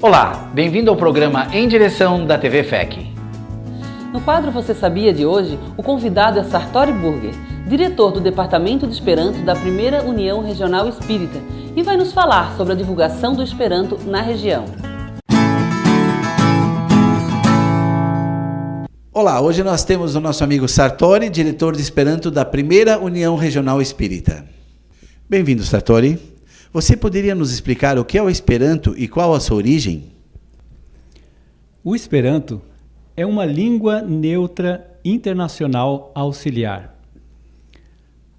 Olá, bem-vindo ao programa Em Direção da TV FEC. No quadro Você Sabia de hoje, o convidado é Sartori Burger, diretor do Departamento de Esperanto da Primeira União Regional Espírita, e vai nos falar sobre a divulgação do Esperanto na região. Olá, hoje nós temos o nosso amigo Sartori, diretor de Esperanto da Primeira União Regional Espírita. Bem-vindo, Sartori. Você poderia nos explicar o que é o Esperanto e qual a sua origem? O Esperanto é uma língua neutra internacional auxiliar.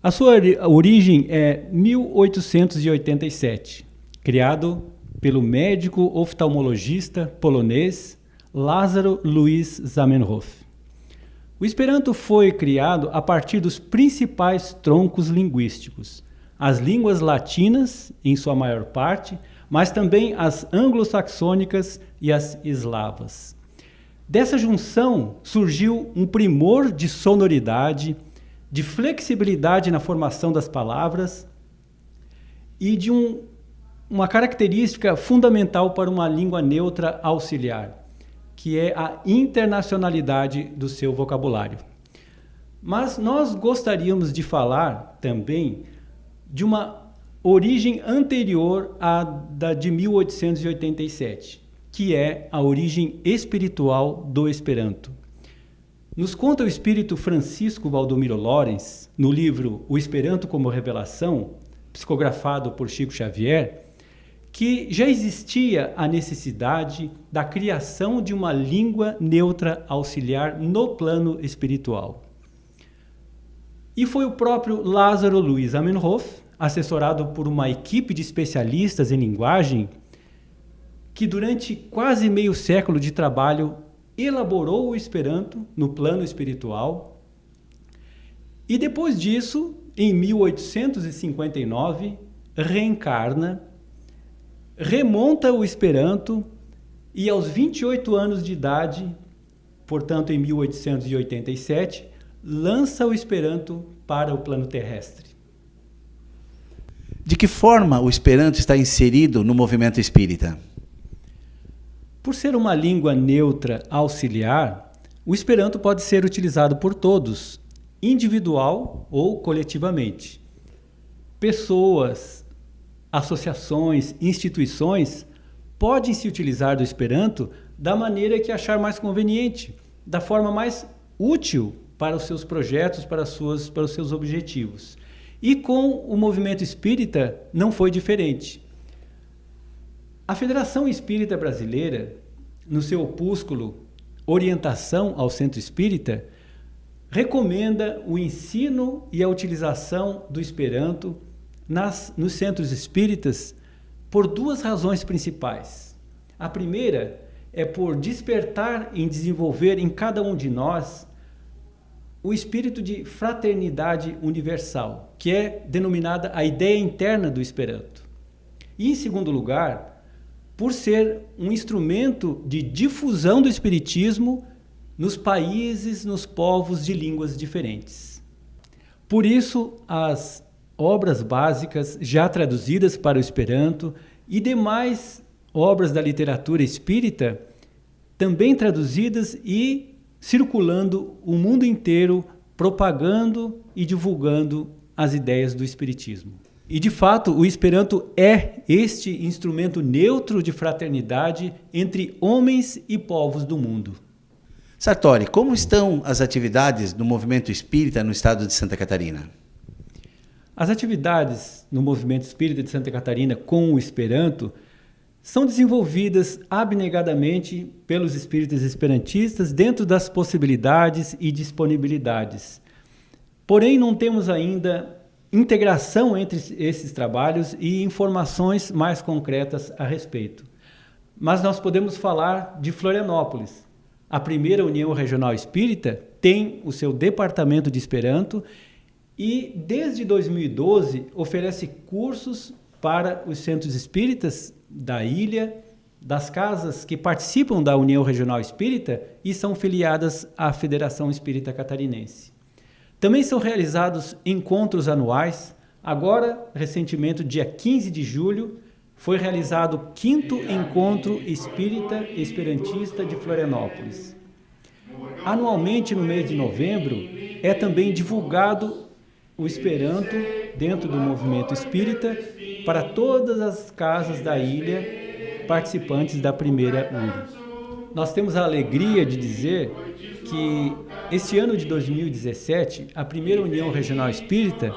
A sua origem é 1887, criado pelo médico oftalmologista polonês Lázaro Luiz Zamenhof. O Esperanto foi criado a partir dos principais troncos linguísticos, as línguas latinas, em sua maior parte, mas também as anglo-saxônicas e as eslavas. Dessa junção surgiu um primor de sonoridade, de flexibilidade na formação das palavras e de uma característica fundamental para uma língua neutra auxiliar, que é a internacionalidade do seu vocabulário. Mas nós gostaríamos de falar também de uma origem anterior à da de 1887, que é a origem espiritual do Esperanto. Nos conta o espírito Francisco Valdomiro Lorenz, no livro O Esperanto como Revelação, psicografado por Chico Xavier, que já existia a necessidade da criação de uma língua neutra auxiliar no plano espiritual. E foi o próprio Lázaro Luiz Zamenhof, assessorado por uma equipe de especialistas em linguagem, que durante quase meio século de trabalho elaborou o Esperanto no plano espiritual. E depois disso, em 1859, reencarna, remonta o Esperanto e aos 28 anos de idade, portanto em 1887, lança o Esperanto para o plano terrestre. De que forma o Esperanto está inserido no movimento espírita? Por ser uma língua neutra auxiliar, o Esperanto pode ser utilizado por todos, individual ou coletivamente. Pessoas, associações, instituições podem se utilizar do Esperanto da maneira que achar mais conveniente, da forma mais útil para os seus projetos, para os seus objetivos. E com o movimento espírita não foi diferente. A Federação Espírita Brasileira, no seu opúsculo Orientação ao Centro Espírita, recomenda o ensino e a utilização do Esperanto nos centros espíritas por duas razões principais. A primeira é por despertar e desenvolver em cada um de nós o espírito de fraternidade universal, que é denominada a ideia interna do Esperanto. E, em segundo lugar, por ser um instrumento de difusão do espiritismo nos países, nos povos de línguas diferentes. Por isso, as obras básicas já traduzidas para o Esperanto e demais obras da literatura espírita também traduzidas e circulando o mundo inteiro, propagando e divulgando as ideias do espiritismo. E, de fato, o Esperanto é este instrumento neutro de fraternidade entre homens e povos do mundo. Sartori, como estão as atividades do movimento espírita no estado de Santa Catarina? As atividades no movimento espírita de Santa Catarina com o Esperanto são desenvolvidas abnegadamente pelos espíritas esperantistas dentro das possibilidades e disponibilidades. Porém, não temos ainda integração entre esses trabalhos e informações mais concretas a respeito. Mas nós podemos falar de Florianópolis. A Primeira União Regional Espírita tem o seu departamento de Esperanto e, desde 2012, oferece cursos para os centros espíritas da ilha, das casas que participam da União Regional Espírita e são filiadas à Federação Espírita Catarinense. Também são realizados encontros anuais. Agora, recentemente, dia 15 de julho, foi realizado o 5º Encontro Espírita Esperantista de Florianópolis. Anualmente, no mês de novembro, é também divulgado o Esperanto dentro do movimento espírita para todas as casas da ilha participantes da primeira URI. Nós temos a alegria de dizer que este ano de 2017, a primeira União Regional Espírita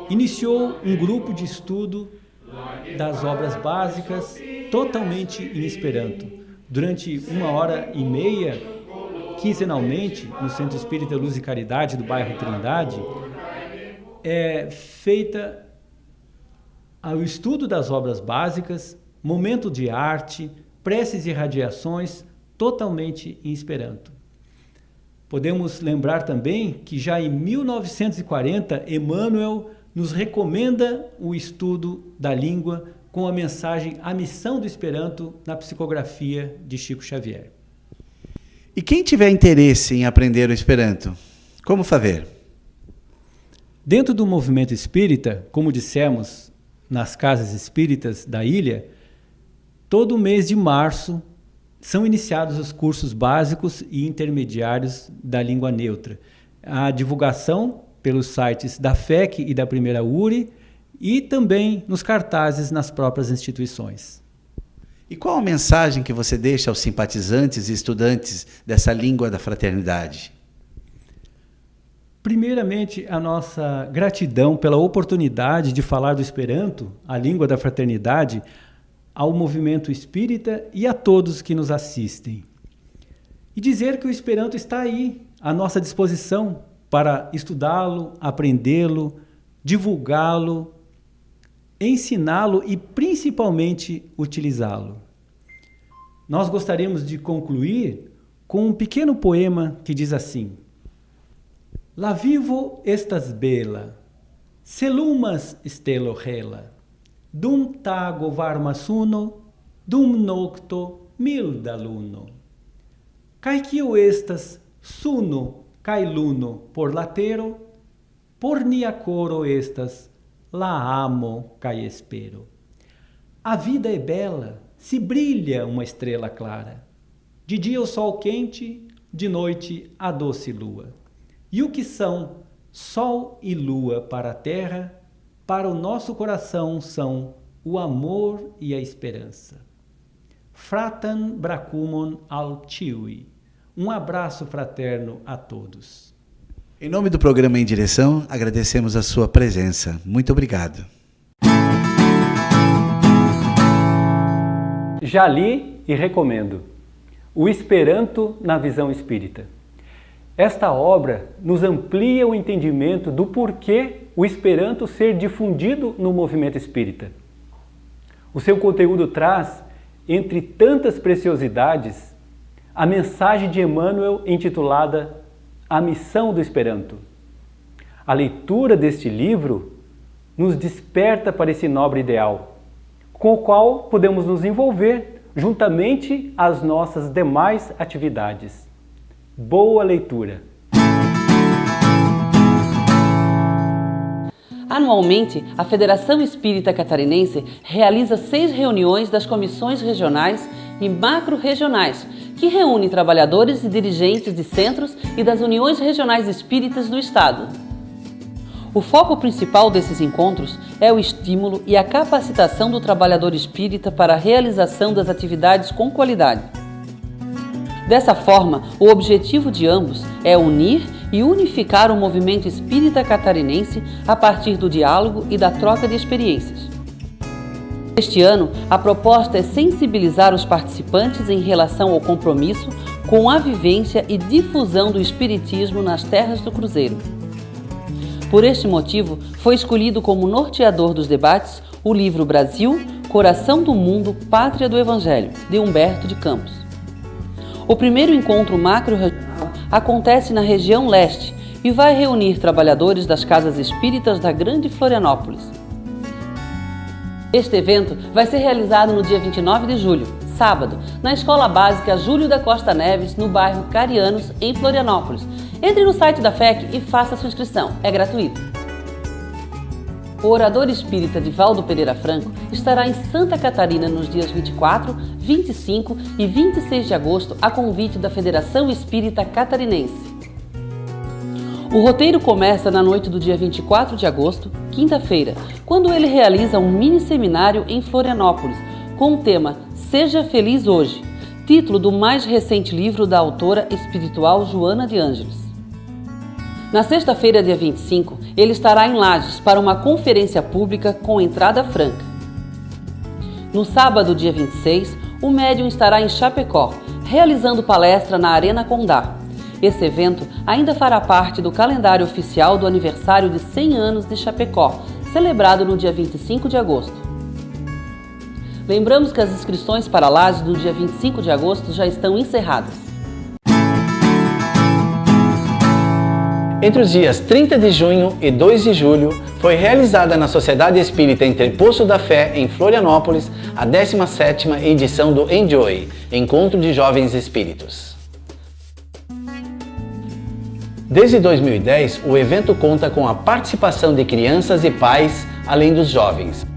iniciou um grupo de estudo das obras básicas totalmente em Esperanto. Durante 1h30, quinzenalmente, no Centro Espírita Luz e Caridade do bairro Trindade, é feita o estudo das obras básicas, momento de arte, preces e radiações, totalmente em Esperanto. Podemos lembrar também que já em 1940, Emmanuel nos recomenda o estudo da língua com a mensagem A Missão do Esperanto na psicografia de Chico Xavier. E quem tiver interesse em aprender o Esperanto, como fazer? Dentro do movimento espírita, como dissemos, nas casas espíritas da ilha, todo mês de março são iniciados os cursos básicos e intermediários da língua neutra. A divulgação pelos sites da FEC e da primeira URI e também nos cartazes nas próprias instituições. E qual a mensagem que você deixa aos simpatizantes e estudantes dessa língua da fraternidade? Primeiramente, a nossa gratidão pela oportunidade de falar do Esperanto, a língua da fraternidade, ao movimento espírita e a todos que nos assistem. E dizer que o Esperanto está aí, à nossa disposição, para estudá-lo, aprendê-lo, divulgá-lo, ensiná-lo e, principalmente, utilizá-lo. Nós gostaríamos de concluir com um pequeno poema que diz assim: La vivo estas bela, selumas stelo hela, dum tago varmasuno, dum nocto milda luno. Caiquio estas suno cailuno por latero, por nia coro estas la amo cai espero. A vida é bela, se brilha uma estrela clara. De dia o sol quente, de noite a doce lua. E o que são sol e lua para a terra, para o nosso coração são o amor e a esperança. Fratam bracumon altivi. Um abraço fraterno a todos. Em nome do programa Em Direção, agradecemos a sua presença. Muito obrigado. Já li e recomendo O Esperanto na Visão Espírita. Esta obra nos amplia o entendimento do porquê o Esperanto ser difundido no movimento espírita. O seu conteúdo traz, entre tantas preciosidades, a mensagem de Emmanuel intitulada A Missão do Esperanto. A leitura deste livro nos desperta para esse nobre ideal, com o qual podemos nos envolver juntamente às nossas demais atividades. Boa leitura! Anualmente, a Federação Espírita Catarinense realiza 6 reuniões das comissões regionais e macro-regionais, que reúnem trabalhadores e dirigentes de centros e das uniões regionais espíritas do Estado. O foco principal desses encontros é o estímulo e a capacitação do trabalhador espírita para a realização das atividades com qualidade. Dessa forma, o objetivo de ambos é unir e unificar o movimento espírita catarinense a partir do diálogo e da troca de experiências. Este ano, a proposta é sensibilizar os participantes em relação ao compromisso com a vivência e difusão do espiritismo nas terras do Cruzeiro. Por este motivo, foi escolhido como norteador dos debates o livro Brasil, Coração do Mundo, Pátria do Evangelho, de Humberto de Campos. O primeiro encontro macro-regional acontece na região leste e vai reunir trabalhadores das casas espíritas da Grande Florianópolis. Este evento vai ser realizado no dia 29 de julho, sábado, na Escola Básica Júlio da Costa Neves, no bairro Carianos, em Florianópolis. Entre no site da FEC e faça sua inscrição, é gratuito. o orador espírita Divaldo Pereira Franco estará em Santa Catarina nos dias 24, 25 e 26 de agosto a convite da Federação Espírita Catarinense. O roteiro começa na noite do dia 24 de agosto, quinta-feira, quando ele realiza um mini seminário em Florianópolis, com o tema Seja Feliz Hoje, título do mais recente livro da autora espiritual Joana de Ângeles. Na sexta-feira, dia 25, ele estará em Lages para uma conferência pública com entrada franca. No sábado, dia 26, o médium estará em Chapecó, realizando palestra na Arena Condá. Esse evento ainda fará parte do calendário oficial do aniversário de 100 anos de Chapecó, celebrado no dia 25 de agosto. Lembramos que as inscrições para Lages do dia 25 de agosto já estão encerradas. Entre os dias 30 de junho e 2 de julho, foi realizada na Sociedade Espírita Entreposto da Fé, em Florianópolis, a 17ª edição do Enjoy, Encontro de Jovens Espíritos. Desde 2010, o evento conta com a participação de crianças e pais, além dos jovens.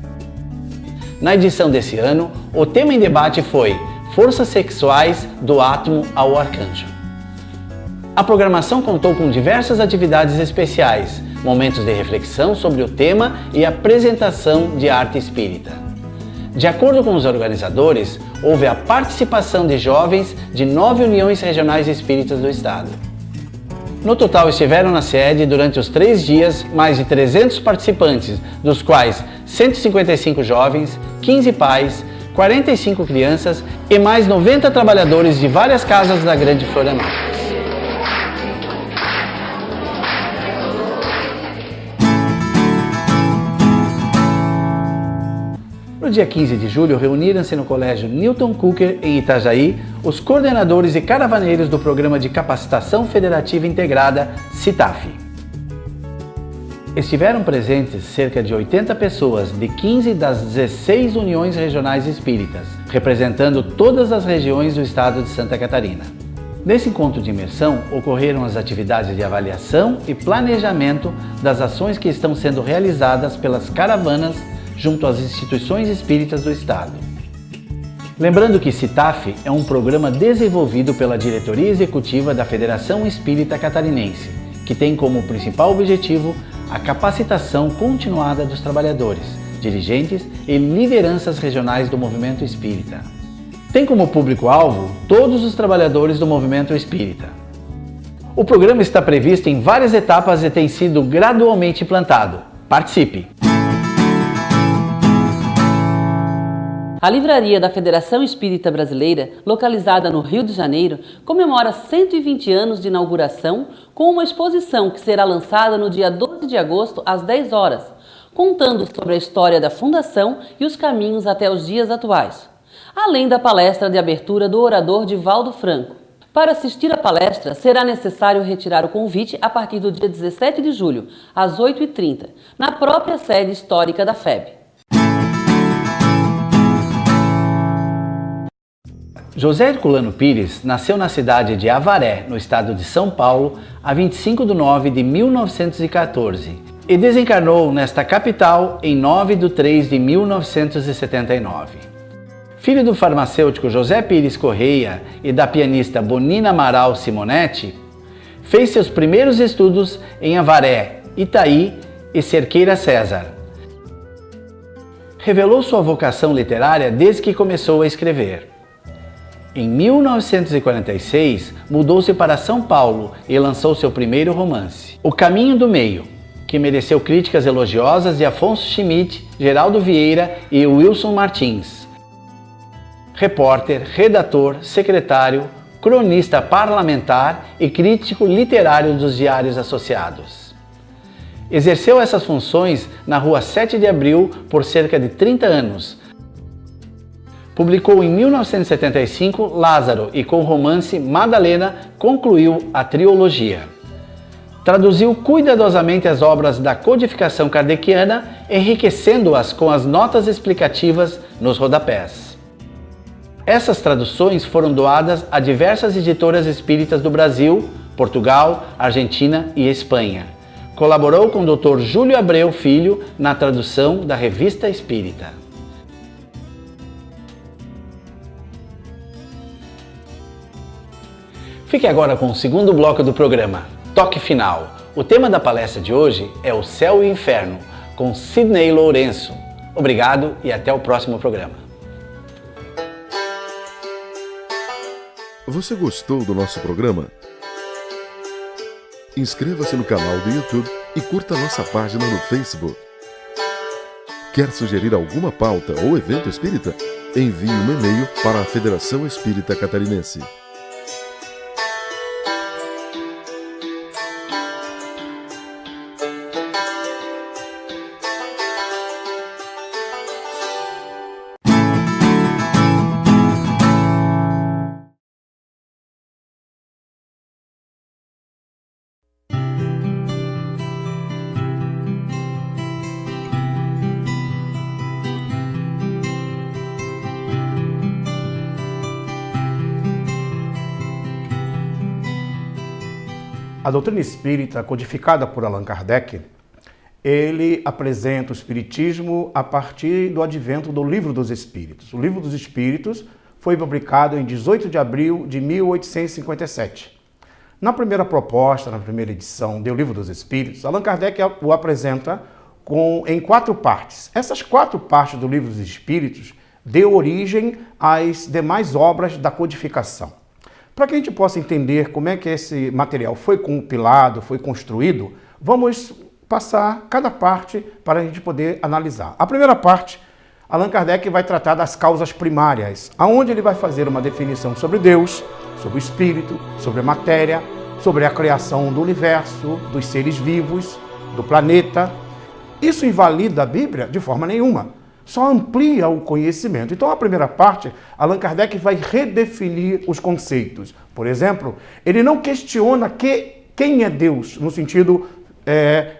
Na edição desse ano, o tema em debate foi Forças Sexuais do Átomo ao Arcanjo. A programação contou com diversas atividades especiais, momentos de reflexão sobre o tema e apresentação de arte espírita. De acordo com os organizadores, houve a participação de jovens de 9 uniões regionais espíritas do estado. No total estiveram na sede durante os 3 dias mais de 300 participantes, dos quais 155 jovens, 15 pais, 45 crianças e mais 90 trabalhadores de várias casas da Grande Florianópolis. No dia 15 de julho, reuniram-se no Colégio Newton Cooker, em Itajaí, os coordenadores e caravaneiros do Programa de Capacitação Federativa Integrada, CITAF. Estiveram presentes cerca de 80 pessoas de 15 das 16 uniões regionais espíritas, representando todas as regiões do estado de Santa Catarina. Nesse encontro de imersão, ocorreram as atividades de avaliação e planejamento das ações que estão sendo realizadas pelas caravanas junto às instituições espíritas do estado. Lembrando que CITAF é um programa desenvolvido pela Diretoria Executiva da Federação Espírita Catarinense, que tem como principal objetivo a capacitação continuada dos trabalhadores, dirigentes e lideranças regionais do movimento espírita. Tem como público-alvo todos os trabalhadores do movimento espírita. O programa está previsto em várias etapas e tem sido gradualmente implantado. Participe! A Livraria da Federação Espírita Brasileira, localizada no Rio de Janeiro, comemora 120 anos de inauguração com uma exposição que será lançada no dia 12 de agosto às 10 horas, contando sobre a história da fundação e os caminhos até os dias atuais, além da palestra de abertura do orador Divaldo Franco. Para assistir à palestra, será necessário retirar o convite a partir do dia 17 de julho, às 8h30, na própria sede histórica da FEB. José Herculano Pires nasceu na cidade de Avaré, no estado de São Paulo, a 25 de nove de 1914 e desencarnou nesta capital em 9 de 3 de 1979. Filho do farmacêutico José Pires Correia e da pianista Bonina Amaral Simonetti, fez seus primeiros estudos em Avaré, Itaí e Cerqueira César. Revelou sua vocação literária desde que começou a escrever. Em 1946, mudou-se para São Paulo e lançou seu primeiro romance, O Caminho do Meio, que mereceu críticas elogiosas de Afonso Schmidt, Geraldo Vieira e Wilson Martins. Repórter, redator, secretário, cronista parlamentar e crítico literário dos Diários Associados. Exerceu essas funções na Rua 7 de Abril por cerca de 30 anos. Publicou em 1975 Lázaro e com o romance Madalena concluiu a trilogia. Traduziu cuidadosamente as obras da codificação kardeciana, enriquecendo-as com as notas explicativas nos rodapés. Essas traduções foram doadas a diversas editoras espíritas do Brasil, Portugal, Argentina e Espanha, Colaborou com o Dr. Júlio Abreu Filho na tradução da Revista Espírita. Fique agora com o segundo bloco do programa, Toque Final. O tema da palestra de hoje é o Céu e o Inferno, com Sidney Lourenço. Obrigado e até o próximo programa. Você gostou do nosso programa? Inscreva-se no canal do YouTube e curta nossa página no Facebook. Quer sugerir alguma pauta ou evento espírita? Envie um e-mail para a Federação Espírita Catarinense. A doutrina espírita, codificada por Allan Kardec, ele apresenta o espiritismo a partir do advento do Livro dos Espíritos. O Livro dos Espíritos foi publicado em 18 de abril de 1857. Na primeira proposta, na primeira edição do Livro dos Espíritos, Allan Kardec o apresenta em 4 partes. Essas 4 partes do Livro dos Espíritos deu origem às demais obras da codificação. Para que a gente possa entender como é que esse material foi compilado, foi construído, vamos passar cada parte para a gente poder analisar. A primeira parte, Allan Kardec vai tratar das causas primárias, aonde ele vai fazer uma definição sobre Deus, sobre o espírito, sobre a matéria, sobre a criação do universo, dos seres vivos, do planeta. Isso invalida a Bíblia de forma nenhuma. Só amplia o conhecimento. Então, a primeira parte, Allan Kardec vai redefinir os conceitos. Por exemplo, ele não questiona quem é Deus, no sentido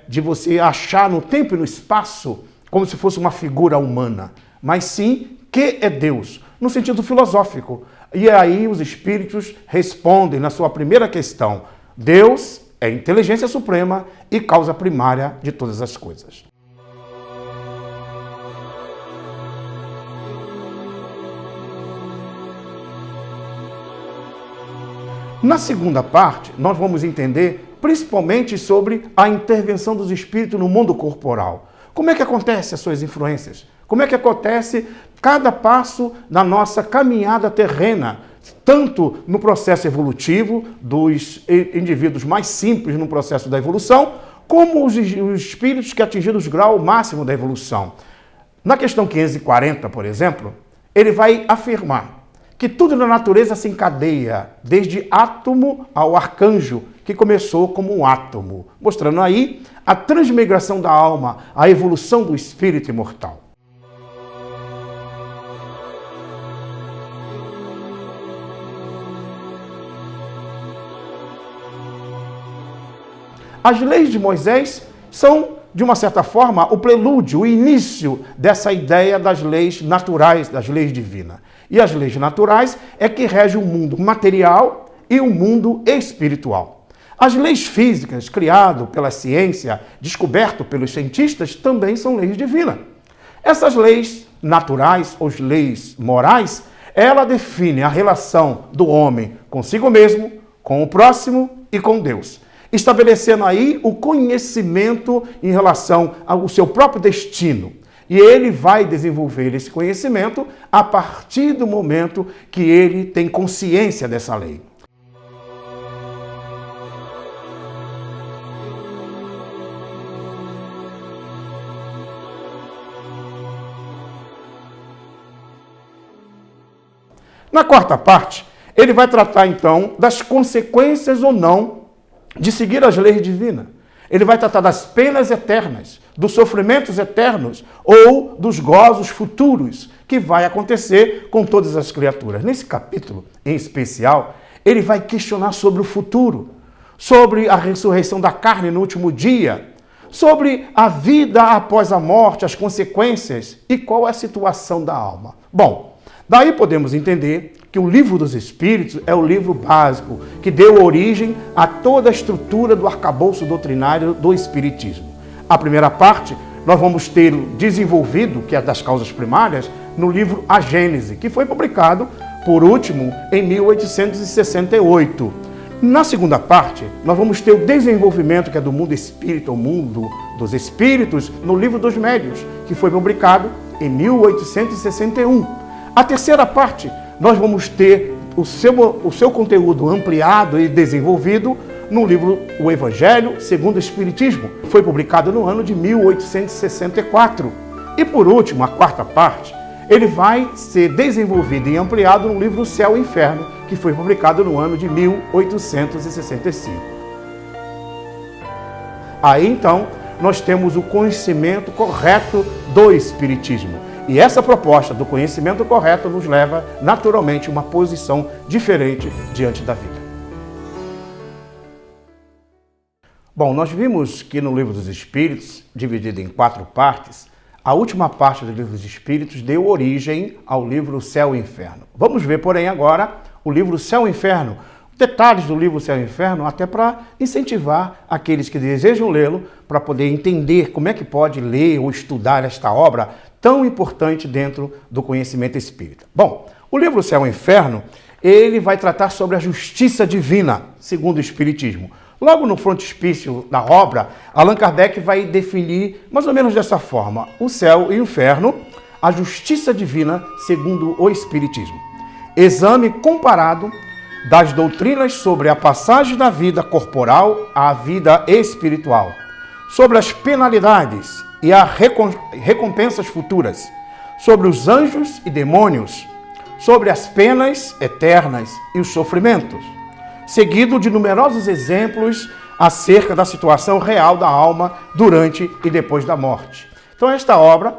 de você achar no tempo e no espaço como se fosse uma figura humana, mas sim, que é Deus, no sentido filosófico. E aí os espíritos respondem na sua primeira questão: Deus é inteligência suprema e causa primária de todas as coisas. Na segunda parte, nós vamos entender principalmente sobre a intervenção dos espíritos no mundo corporal. Como é que acontece as suas influências? Como é que acontece cada passo na nossa caminhada terrena, tanto no processo evolutivo dos indivíduos mais simples no processo da evolução, como os espíritos que atingiram o grau máximo da evolução. Na questão 540, por exemplo, ele vai afirmar que tudo na natureza se encadeia, desde átomo ao arcanjo, que começou como um átomo, mostrando aí a transmigração da alma, a evolução do espírito imortal. As leis de Moisés são, de uma certa forma, o prelúdio, o início dessa ideia das leis naturais, das leis divinas. E as leis naturais é que regem o mundo material e o mundo espiritual. As leis físicas, criadas pela ciência, descobertas pelos cientistas, também são leis divinas. Essas leis naturais, ou leis morais, ela define a relação do homem consigo mesmo, com o próximo e com Deus, estabelecendo aí o conhecimento em relação ao seu próprio destino. E ele vai desenvolver esse conhecimento a partir do momento que ele tem consciência dessa lei. Na quarta parte, ele vai tratar então das consequências ou não de seguir as leis divinas. Ele vai tratar das penas eternas, dos sofrimentos eternos ou dos gozos futuros que vai acontecer com todas as criaturas. Nesse capítulo, em especial, ele vai questionar sobre o futuro, sobre a ressurreição da carne no último dia, sobre a vida após a morte, as consequências e qual é a situação da alma. Bom, daí podemos entender que o Livro dos Espíritos é o livro básico que deu origem a toda a estrutura do arcabouço doutrinário do Espiritismo. A primeira parte nós vamos ter desenvolvido, que é das causas primárias, no livro A Gênese, que foi publicado, por último, em 1868. Na segunda parte, nós vamos ter o desenvolvimento, que é do mundo espírita, o mundo dos espíritos, no livro dos Médiuns, que foi publicado em 1861. A terceira parte, nós vamos ter o seu conteúdo ampliado e desenvolvido no livro O Evangelho segundo o Espiritismo, que foi publicado no ano de 1864. E por último, a quarta parte, ele vai ser desenvolvido e ampliado no livro O Céu e o Inferno, que foi publicado no ano de 1865. Aí então, nós temos o conhecimento correto do Espiritismo. E essa proposta do conhecimento correto nos leva, naturalmente, a uma posição diferente diante da vida. Bom, nós vimos que no Livro dos Espíritos, dividido em 4 partes, a última parte do Livro dos Espíritos deu origem ao livro Céu e Inferno. Vamos ver, porém, agora o livro Céu e Inferno, detalhes do livro Céu e Inferno, até para incentivar aqueles que desejam lê-lo, para poder entender como é que pode ler ou estudar esta obra tão importante dentro do conhecimento espírita. Bom, o livro Céu e Inferno, ele vai tratar sobre a justiça divina, segundo o Espiritismo. Logo no frontispício da obra, Allan Kardec vai definir mais ou menos dessa forma: o céu e o inferno, a justiça divina segundo o Espiritismo. Exame comparado das doutrinas sobre a passagem da vida corporal à vida espiritual, sobre as penalidades e as recompensas futuras, sobre os anjos e demônios, sobre as penas eternas e os sofrimentos, seguido de numerosos exemplos acerca da situação real da alma durante e depois da morte. Então esta obra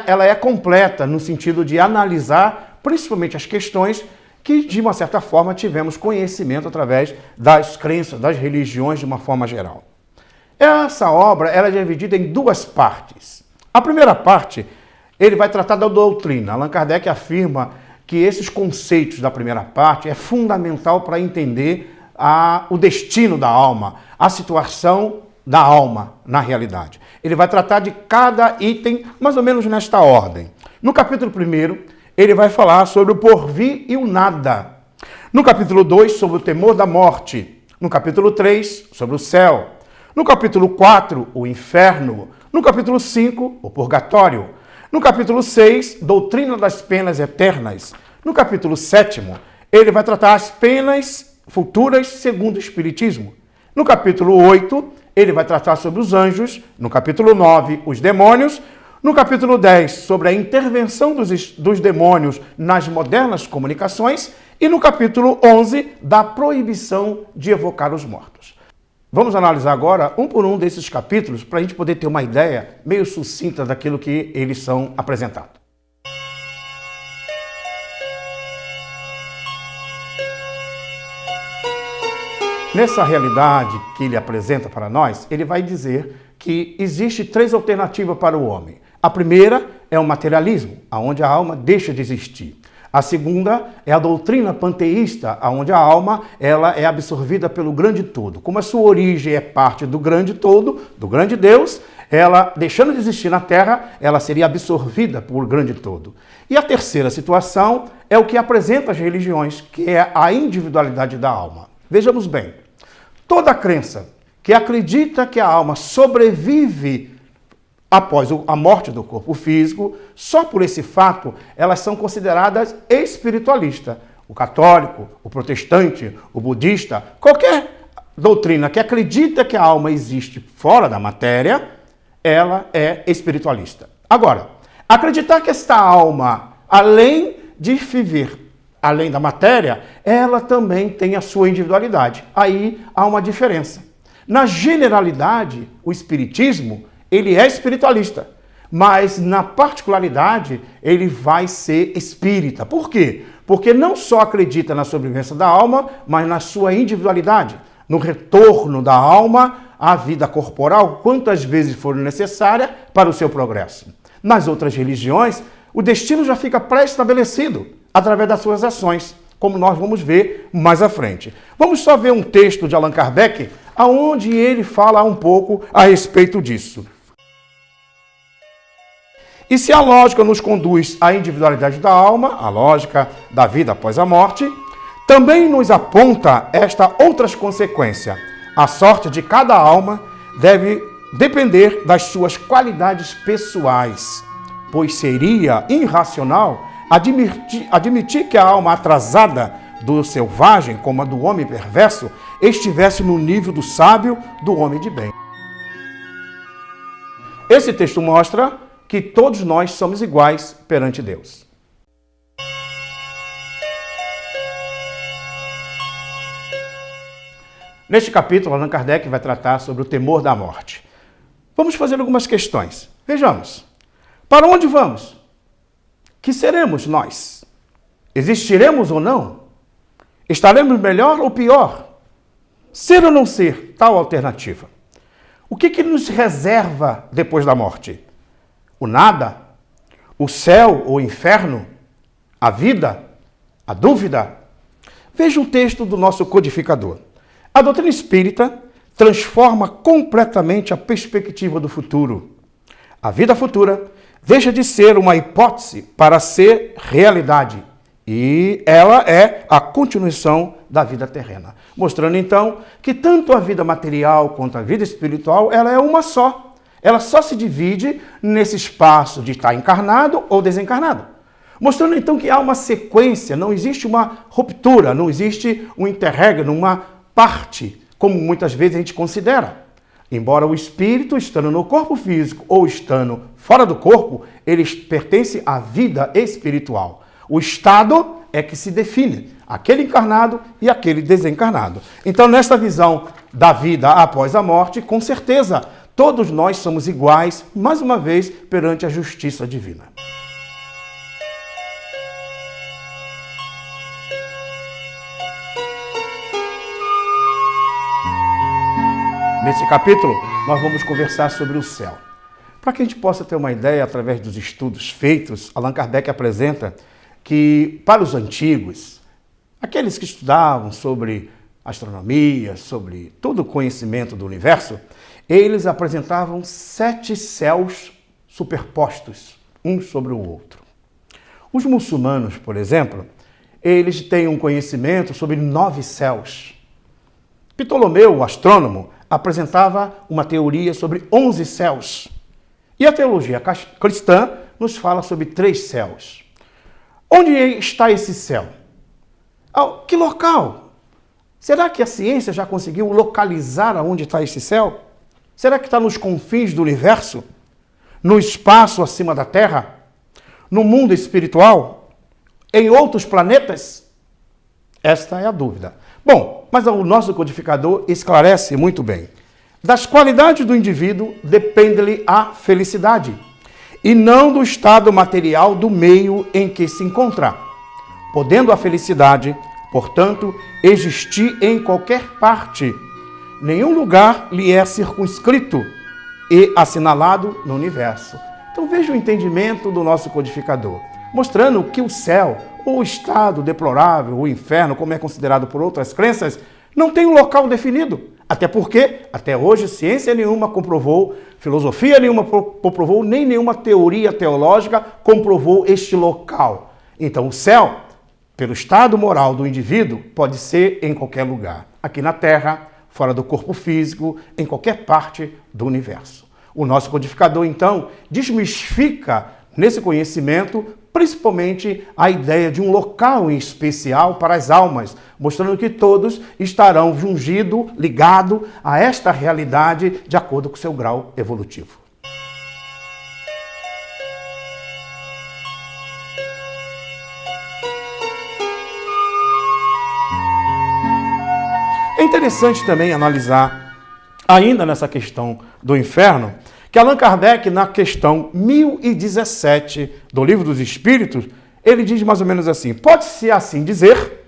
ela é completa no sentido de analisar principalmente as questões que, de uma certa forma, tivemos conhecimento através das crenças, das religiões de uma forma geral. Essa obra ela é dividida em 2 partes. A primeira parte, ele vai tratar da doutrina. Allan Kardec afirma que esses conceitos da primeira parte é fundamental para entender o destino da alma, a situação da alma na realidade. Ele vai tratar de cada item mais ou menos nesta ordem. No capítulo 1º, ele vai falar sobre o porvir e o nada. No capítulo 2, sobre o temor da morte. No capítulo 3, sobre o céu. No capítulo 4, o inferno. No capítulo 5, o purgatório. No capítulo 6, doutrina das penas eternas. No capítulo 7º, ele vai tratar as penas futuras segundo o Espiritismo. No capítulo 8, ele vai tratar sobre os anjos. No capítulo 9, os demônios. No capítulo 10, sobre a intervenção dos demônios nas modernas comunicações. E no capítulo 11, da proibição de evocar os mortos. Vamos analisar agora, um por um desses capítulos, para a gente poder ter uma ideia meio sucinta daquilo que eles são apresentados. Nessa realidade que ele apresenta para nós, ele vai dizer que existe 3 alternativas para o homem. A primeira é o materialismo, onde a alma deixa de existir. A segunda é a doutrina panteísta, onde a alma ela é absorvida pelo grande todo. Como a sua origem é parte do grande todo, do grande Deus, ela, deixando de existir na Terra, ela seria absorvida por grande todo. E a terceira situação é o que apresenta as religiões, que é a individualidade da alma. Vejamos bem, toda crença que acredita que a alma sobrevive após a morte do corpo físico, só por esse fato, elas são consideradas espiritualistas. O católico, o protestante, o budista, qualquer doutrina que acredita que a alma existe fora da matéria, ela é espiritualista. Agora, acreditar que esta alma, além de viver além da matéria, ela também tem a sua individualidade. Aí há uma diferença. Na generalidade, o espiritismo ele é espiritualista, mas na particularidade ele vai ser espírita. Por quê? Porque não só acredita na sobrevivência da alma, mas na sua individualidade, no retorno da alma à vida corporal, quantas vezes for necessária para o seu progresso. Nas outras religiões, o destino já fica pré-estabelecido. através das suas ações, como nós vamos ver mais à frente. Vamos só ver um texto de Allan Kardec, onde ele fala um pouco a respeito disso. E se a lógica nos conduz à individualidade da alma, a lógica da vida após a morte, também nos aponta esta outra consequência. A sorte de cada alma deve depender das suas qualidades pessoais, pois seria irracional admitir que a alma atrasada do selvagem, como a do homem perverso, estivesse no nível do sábio, do homem de bem. Esse texto mostra que todos nós somos iguais perante Deus. Neste capítulo, Allan Kardec vai tratar sobre o temor da morte. Vamos fazer algumas questões. Vejamos. Para onde vamos? Que seremos nós? Existiremos ou não? Estaremos melhor ou pior? Ser ou não ser tal alternativa? O que nos reserva depois da morte? O nada? O céu ou o inferno? A vida? A dúvida? Veja um texto do nosso codificador. A doutrina espírita transforma completamente a perspectiva do futuro. A vida futura deixa de ser uma hipótese para ser realidade. E ela é a continuação da vida terrena. Mostrando, então, que tanto a vida material quanto a vida espiritual, ela é uma só. Ela só se divide nesse espaço de estar encarnado ou desencarnado. Mostrando, então, que há uma sequência, não existe uma ruptura, não existe um interregno, uma parte, como muitas vezes a gente considera. Embora o espírito, estando no corpo físico ou estando fora do corpo, ele pertence à vida espiritual. O estado é que se define, aquele encarnado e aquele desencarnado. Então, nessa visão da vida após a morte, com certeza, todos nós somos iguais, mais uma vez, perante a justiça divina. Nesse capítulo, nós vamos conversar sobre o céu. Para que a gente possa ter uma ideia, através dos estudos feitos, Allan Kardec apresenta que, para os antigos, aqueles que estudavam sobre astronomia, sobre todo o conhecimento do universo, eles apresentavam 7 céus superpostos, um sobre o outro. Os muçulmanos, por exemplo, eles têm um conhecimento sobre 9 céus. Ptolomeu, o astrônomo, apresentava uma teoria sobre 11 céus. E a teologia cristã nos fala sobre 3 céus. Onde está esse céu? Que local? Será que a ciência já conseguiu localizar aonde está esse céu? Será que está nos confins do universo? No espaço acima da Terra? No mundo espiritual? Em outros planetas? Esta é a dúvida. Bom, mas o nosso codificador esclarece muito bem. Das qualidades do indivíduo depende-lhe a felicidade, e não do estado material do meio em que se encontra. Podendo a felicidade, portanto, existir em qualquer parte, nenhum lugar lhe é circunscrito e assinalado no universo. Então veja o entendimento do nosso codificador, mostrando que o céu, ou o estado deplorável, o inferno, como é considerado por outras crenças, não tem um local definido. Até porque, até hoje, ciência nenhuma comprovou, filosofia nenhuma comprovou, nem nenhuma teoria teológica comprovou este local. Então, o céu, pelo estado moral do indivíduo, pode ser em qualquer lugar. Aqui na Terra, fora do corpo físico, em qualquer parte do universo. O nosso codificador, então, desmistifica nesse conhecimento, principalmente a ideia de um local em especial para as almas, mostrando que todos estarão jungidos, ligados a esta realidade de acordo com o seu grau evolutivo. É interessante também analisar, ainda nessa questão do inferno, que Allan Kardec, na questão 1017 do Livro dos Espíritos, ele diz mais ou menos assim: pode-se assim dizer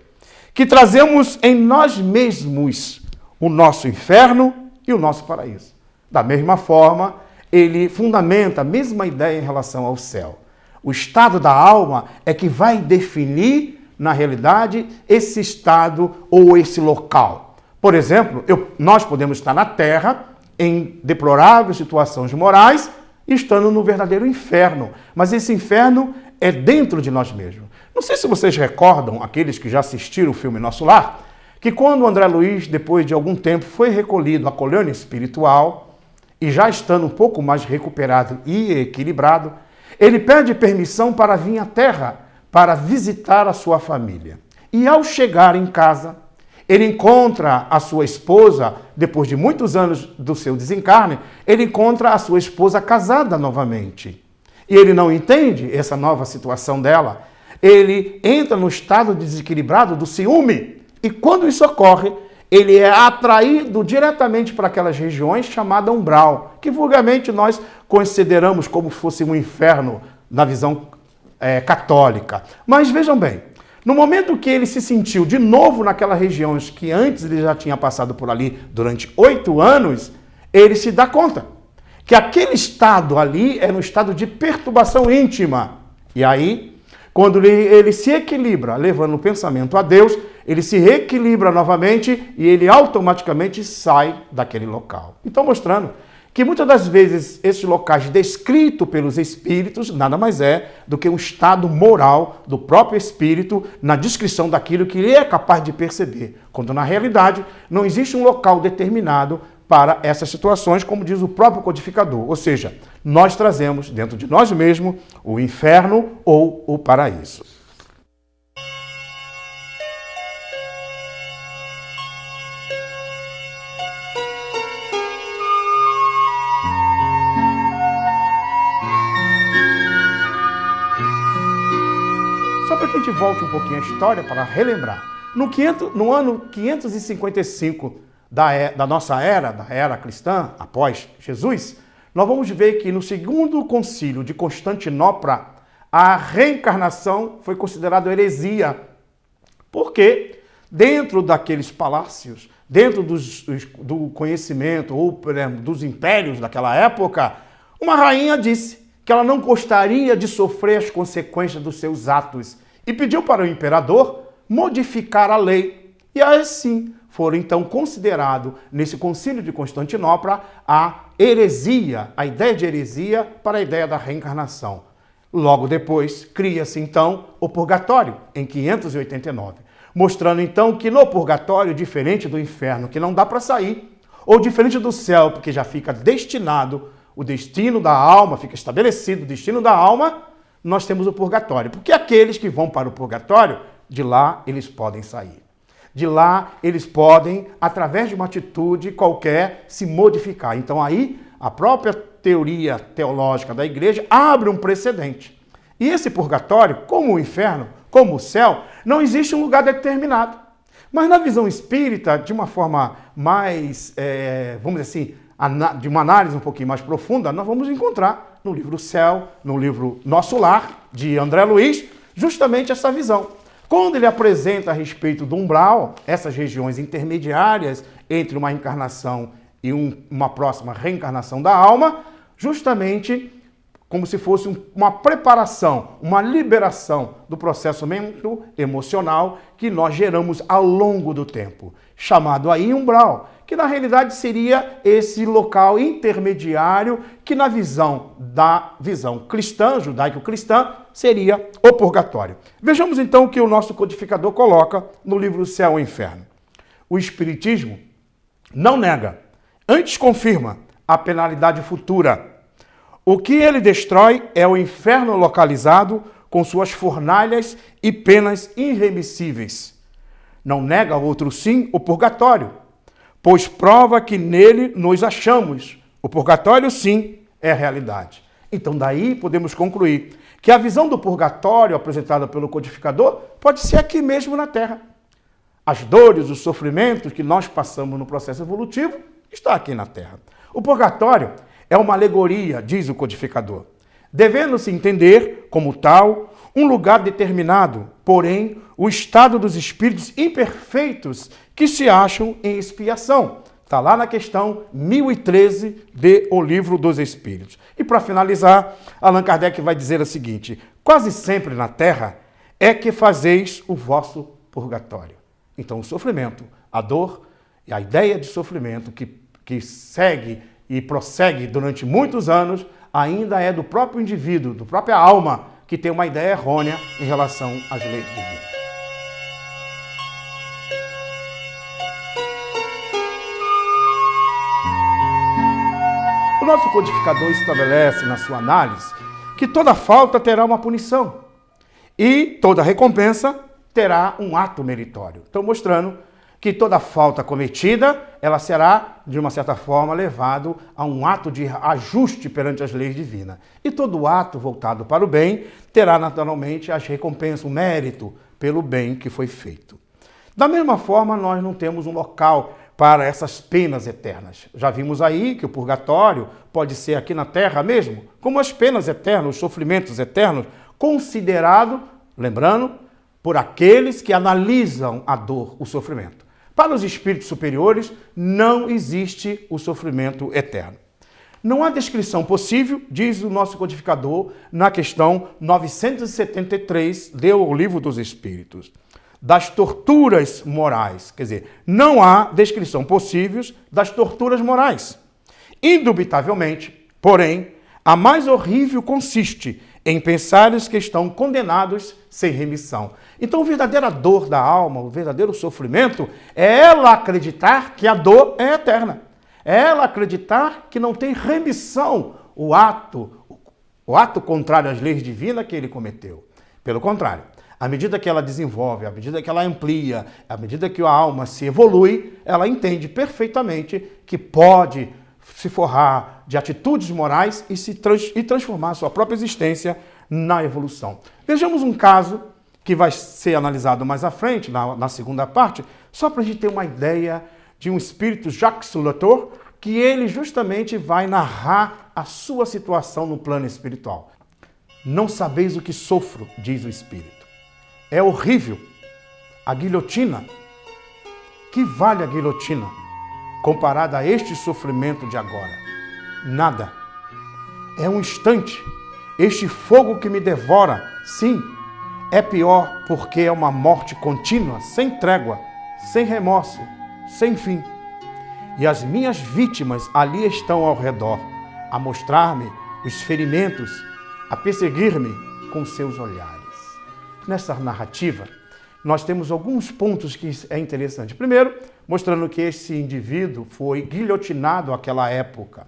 que trazemos em nós mesmos o nosso inferno e o nosso paraíso. Da mesma forma, ele fundamenta a mesma ideia em relação ao céu. O estado da alma é que vai definir, na realidade, esse estado ou esse local. Por exemplo, nós podemos estar na Terra em deploráveis situações morais, estando no verdadeiro inferno. Mas esse inferno é dentro de nós mesmos. Não sei se vocês recordam, aqueles que já assistiram o filme Nosso Lar, que quando o André Luiz, depois de algum tempo, foi recolhido à colônia espiritual, e já estando um pouco mais recuperado e equilibrado, ele pede permissão para vir à Terra, para visitar a sua família. E ao chegar em casa, ele encontra a sua esposa, depois de muitos anos do seu desencarne, ele encontra a sua esposa casada novamente. E ele não entende essa nova situação dela. Ele entra no estado desequilibrado do ciúme. E quando isso ocorre, ele é atraído diretamente para aquelas regiões chamadas umbral, que vulgarmente nós consideramos como fosse um inferno na visão católica. Mas vejam bem, no momento que ele se sentiu de novo naquelas regiões que antes ele já tinha passado por ali durante 8 anos, ele se dá conta que aquele estado ali era um estado de perturbação íntima. E aí, quando ele se equilibra, levando o pensamento a Deus, ele se reequilibra novamente e ele automaticamente sai daquele local. Então, mostrando que muitas das vezes esses locais descritos pelos espíritos nada mais é do que um estado moral do próprio espírito na descrição daquilo que ele é capaz de perceber, quando na realidade não existe um local determinado para essas situações, como diz o próprio codificador. Ou seja, nós trazemos dentro de nós mesmos o inferno ou o paraíso. Só para que a gente volte um pouquinho a história para relembrar. No ano 555 da nossa era, da era cristã, após Jesus, nós vamos ver que no segundo concílio de Constantinopla, a reencarnação foi considerada heresia. Porque dentro daqueles palácios, dentro do conhecimento ou dos impérios daquela época, uma rainha disse que ela não gostaria de sofrer as consequências dos seus atos e pediu para o imperador modificar a lei. E assim foram então considerado nesse concílio de Constantinopla a heresia, a ideia de heresia para a ideia da reencarnação. Logo depois, cria-se então o purgatório, em 589, mostrando então que no purgatório, diferente do inferno, que não dá para sair, ou diferente do céu, porque já fica destinado, o destino da alma, fica estabelecido o destino da alma, nós temos o purgatório. Porque aqueles que vão para o purgatório, de lá eles podem sair. De lá eles podem, através de uma atitude qualquer, se modificar. Então aí a própria teoria teológica da igreja abre um precedente. E esse purgatório, como o inferno, como o céu, não existe um lugar determinado. Mas na visão espírita, de uma forma mais, vamos dizer assim, de uma análise um pouquinho mais profunda, nós vamos encontrar no livro Céu, no livro Nosso Lar, de André Luiz, justamente essa visão. Quando ele apresenta a respeito do umbral, essas regiões intermediárias entre uma encarnação e uma próxima reencarnação da alma, justamente como se fosse uma preparação, uma liberação do processo mental, emocional que nós geramos ao longo do tempo, chamado aí umbral, que na realidade seria esse local intermediário que na visão cristã, judaico-cristã, seria o purgatório. Vejamos então o que o nosso codificador coloca no livro Céu e Inferno. O Espiritismo não nega, antes confirma a penalidade futura. O que ele destrói é o inferno localizado com suas fornalhas e penas irremissíveis. Não nega outro sim o purgatório, pois prova que nele nos achamos. O purgatório sim é realidade. Então daí podemos concluir que a visão do purgatório apresentada pelo codificador pode ser aqui mesmo na Terra. As dores, os sofrimentos que nós passamos no processo evolutivo está aqui na Terra. O purgatório é uma alegoria, diz o codificador, devendo-se entender, como tal, um lugar determinado, porém, o estado dos espíritos imperfeitos que se acham em expiação, Está lá na questão 1013 de O Livro dos Espíritos. E para finalizar, Allan Kardec vai dizer o seguinte: quase sempre na Terra é que fazeis o vosso purgatório. Então o sofrimento, a dor e a ideia de sofrimento que segue e prossegue durante muitos anos ainda é do próprio indivíduo, da própria alma, que tem uma ideia errônea em relação às leis divinas. O nosso codificador estabelece na sua análise que toda falta terá uma punição e toda recompensa terá um ato meritório. Então, mostrando que toda falta cometida, ela será, de uma certa forma, levado a um ato de ajuste perante as leis divinas. E todo ato voltado para o bem terá, naturalmente, as recompensas, o mérito pelo bem que foi feito. Da mesma forma, nós não temos um local para essas penas eternas. Já vimos aí que o purgatório pode ser aqui na Terra mesmo, como as penas eternas, os sofrimentos eternos, considerado, lembrando, por aqueles que analisam a dor, o sofrimento. Para os espíritos superiores, não existe o sofrimento eterno. Não há descrição possível, diz o nosso codificador, na questão 973 do Livro dos Espíritos, das torturas morais. Quer dizer, não há descrição possível das torturas morais. Indubitavelmente, porém, a mais horrível consiste em pensares que estão condenados sem remissão. Então, a verdadeira dor da alma, o verdadeiro sofrimento, é ela acreditar que a dor é eterna. É ela acreditar que não tem remissão o ato contrário às leis divinas que ele cometeu. Pelo contrário, à medida que ela desenvolve, à medida que ela amplia, à medida que a alma se evolui, ela entende perfeitamente que pode se forrar de atitudes morais e transformar a sua própria existência na evolução. Vejamos um caso que vai ser analisado mais à frente, na segunda parte, só para a gente ter uma ideia de um espírito, Jacques Latour, que ele justamente vai narrar a sua situação no plano espiritual. Não sabeis o que sofro, diz o espírito. É horrível. A guilhotina. Que vale a guilhotina comparada a este sofrimento de agora? Nada. É um instante. Este fogo que me devora, sim, é pior porque é uma morte contínua, sem trégua, sem remorso, sem fim. E as minhas vítimas ali estão ao redor, a mostrar-me os ferimentos, a perseguir-me com seus olhares. Nessa narrativa, nós temos alguns pontos que é interessante. Primeiro, mostrando que esse indivíduo foi guilhotinado naquela época.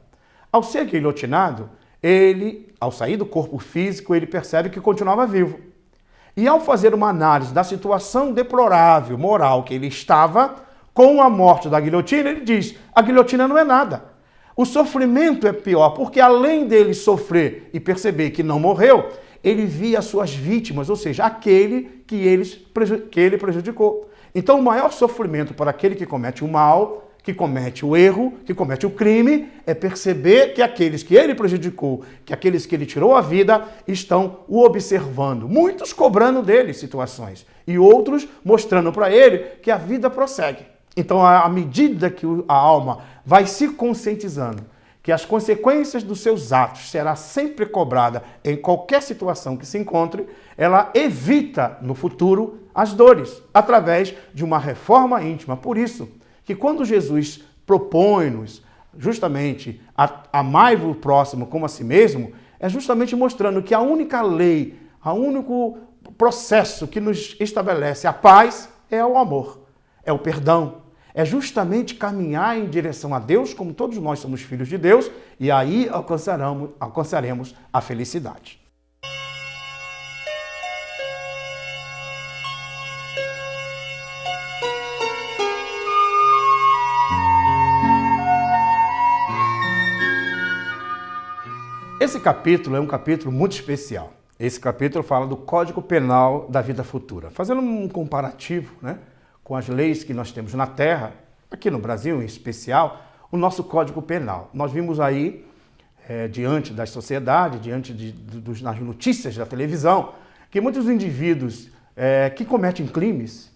Ao ser guilhotinado, ele, ao sair do corpo físico, ele percebe que continuava vivo. E ao fazer uma análise da situação deplorável, moral que ele estava, com a morte da guilhotina, ele diz: a guilhotina não é nada. O sofrimento é pior, porque além dele sofrer e perceber que não morreu, ele via as suas vítimas, ou seja, aquele que ele prejudicou. Então, o maior sofrimento para aquele que comete o mal, que comete o erro, que comete o crime, é perceber que aqueles que ele prejudicou, que aqueles que ele tirou a vida, estão o observando. Muitos cobrando dele situações e outros mostrando para ele que a vida prossegue. Então, à medida que a alma vai se conscientizando que as consequências dos seus atos será sempre cobrada em qualquer situação que se encontre, ela evita no futuro as dores, através de uma reforma íntima. Por isso que quando Jesus propõe-nos justamente amai-vos o próximo como a si mesmo, é justamente mostrando que a única lei, o único processo que nos estabelece a paz é o amor, é o perdão. É justamente caminhar em direção a Deus, como todos nós somos filhos de Deus, e aí alcançaremos a felicidade. Esse capítulo é um capítulo muito especial. Esse capítulo fala do Código Penal da Vida Futura. Fazendo um comparativo, com as leis que nós temos na Terra, aqui no Brasil em especial, o nosso Código Penal. Nós vimos aí, diante da sociedade, diante das notícias da televisão, que muitos indivíduos que cometem crimes,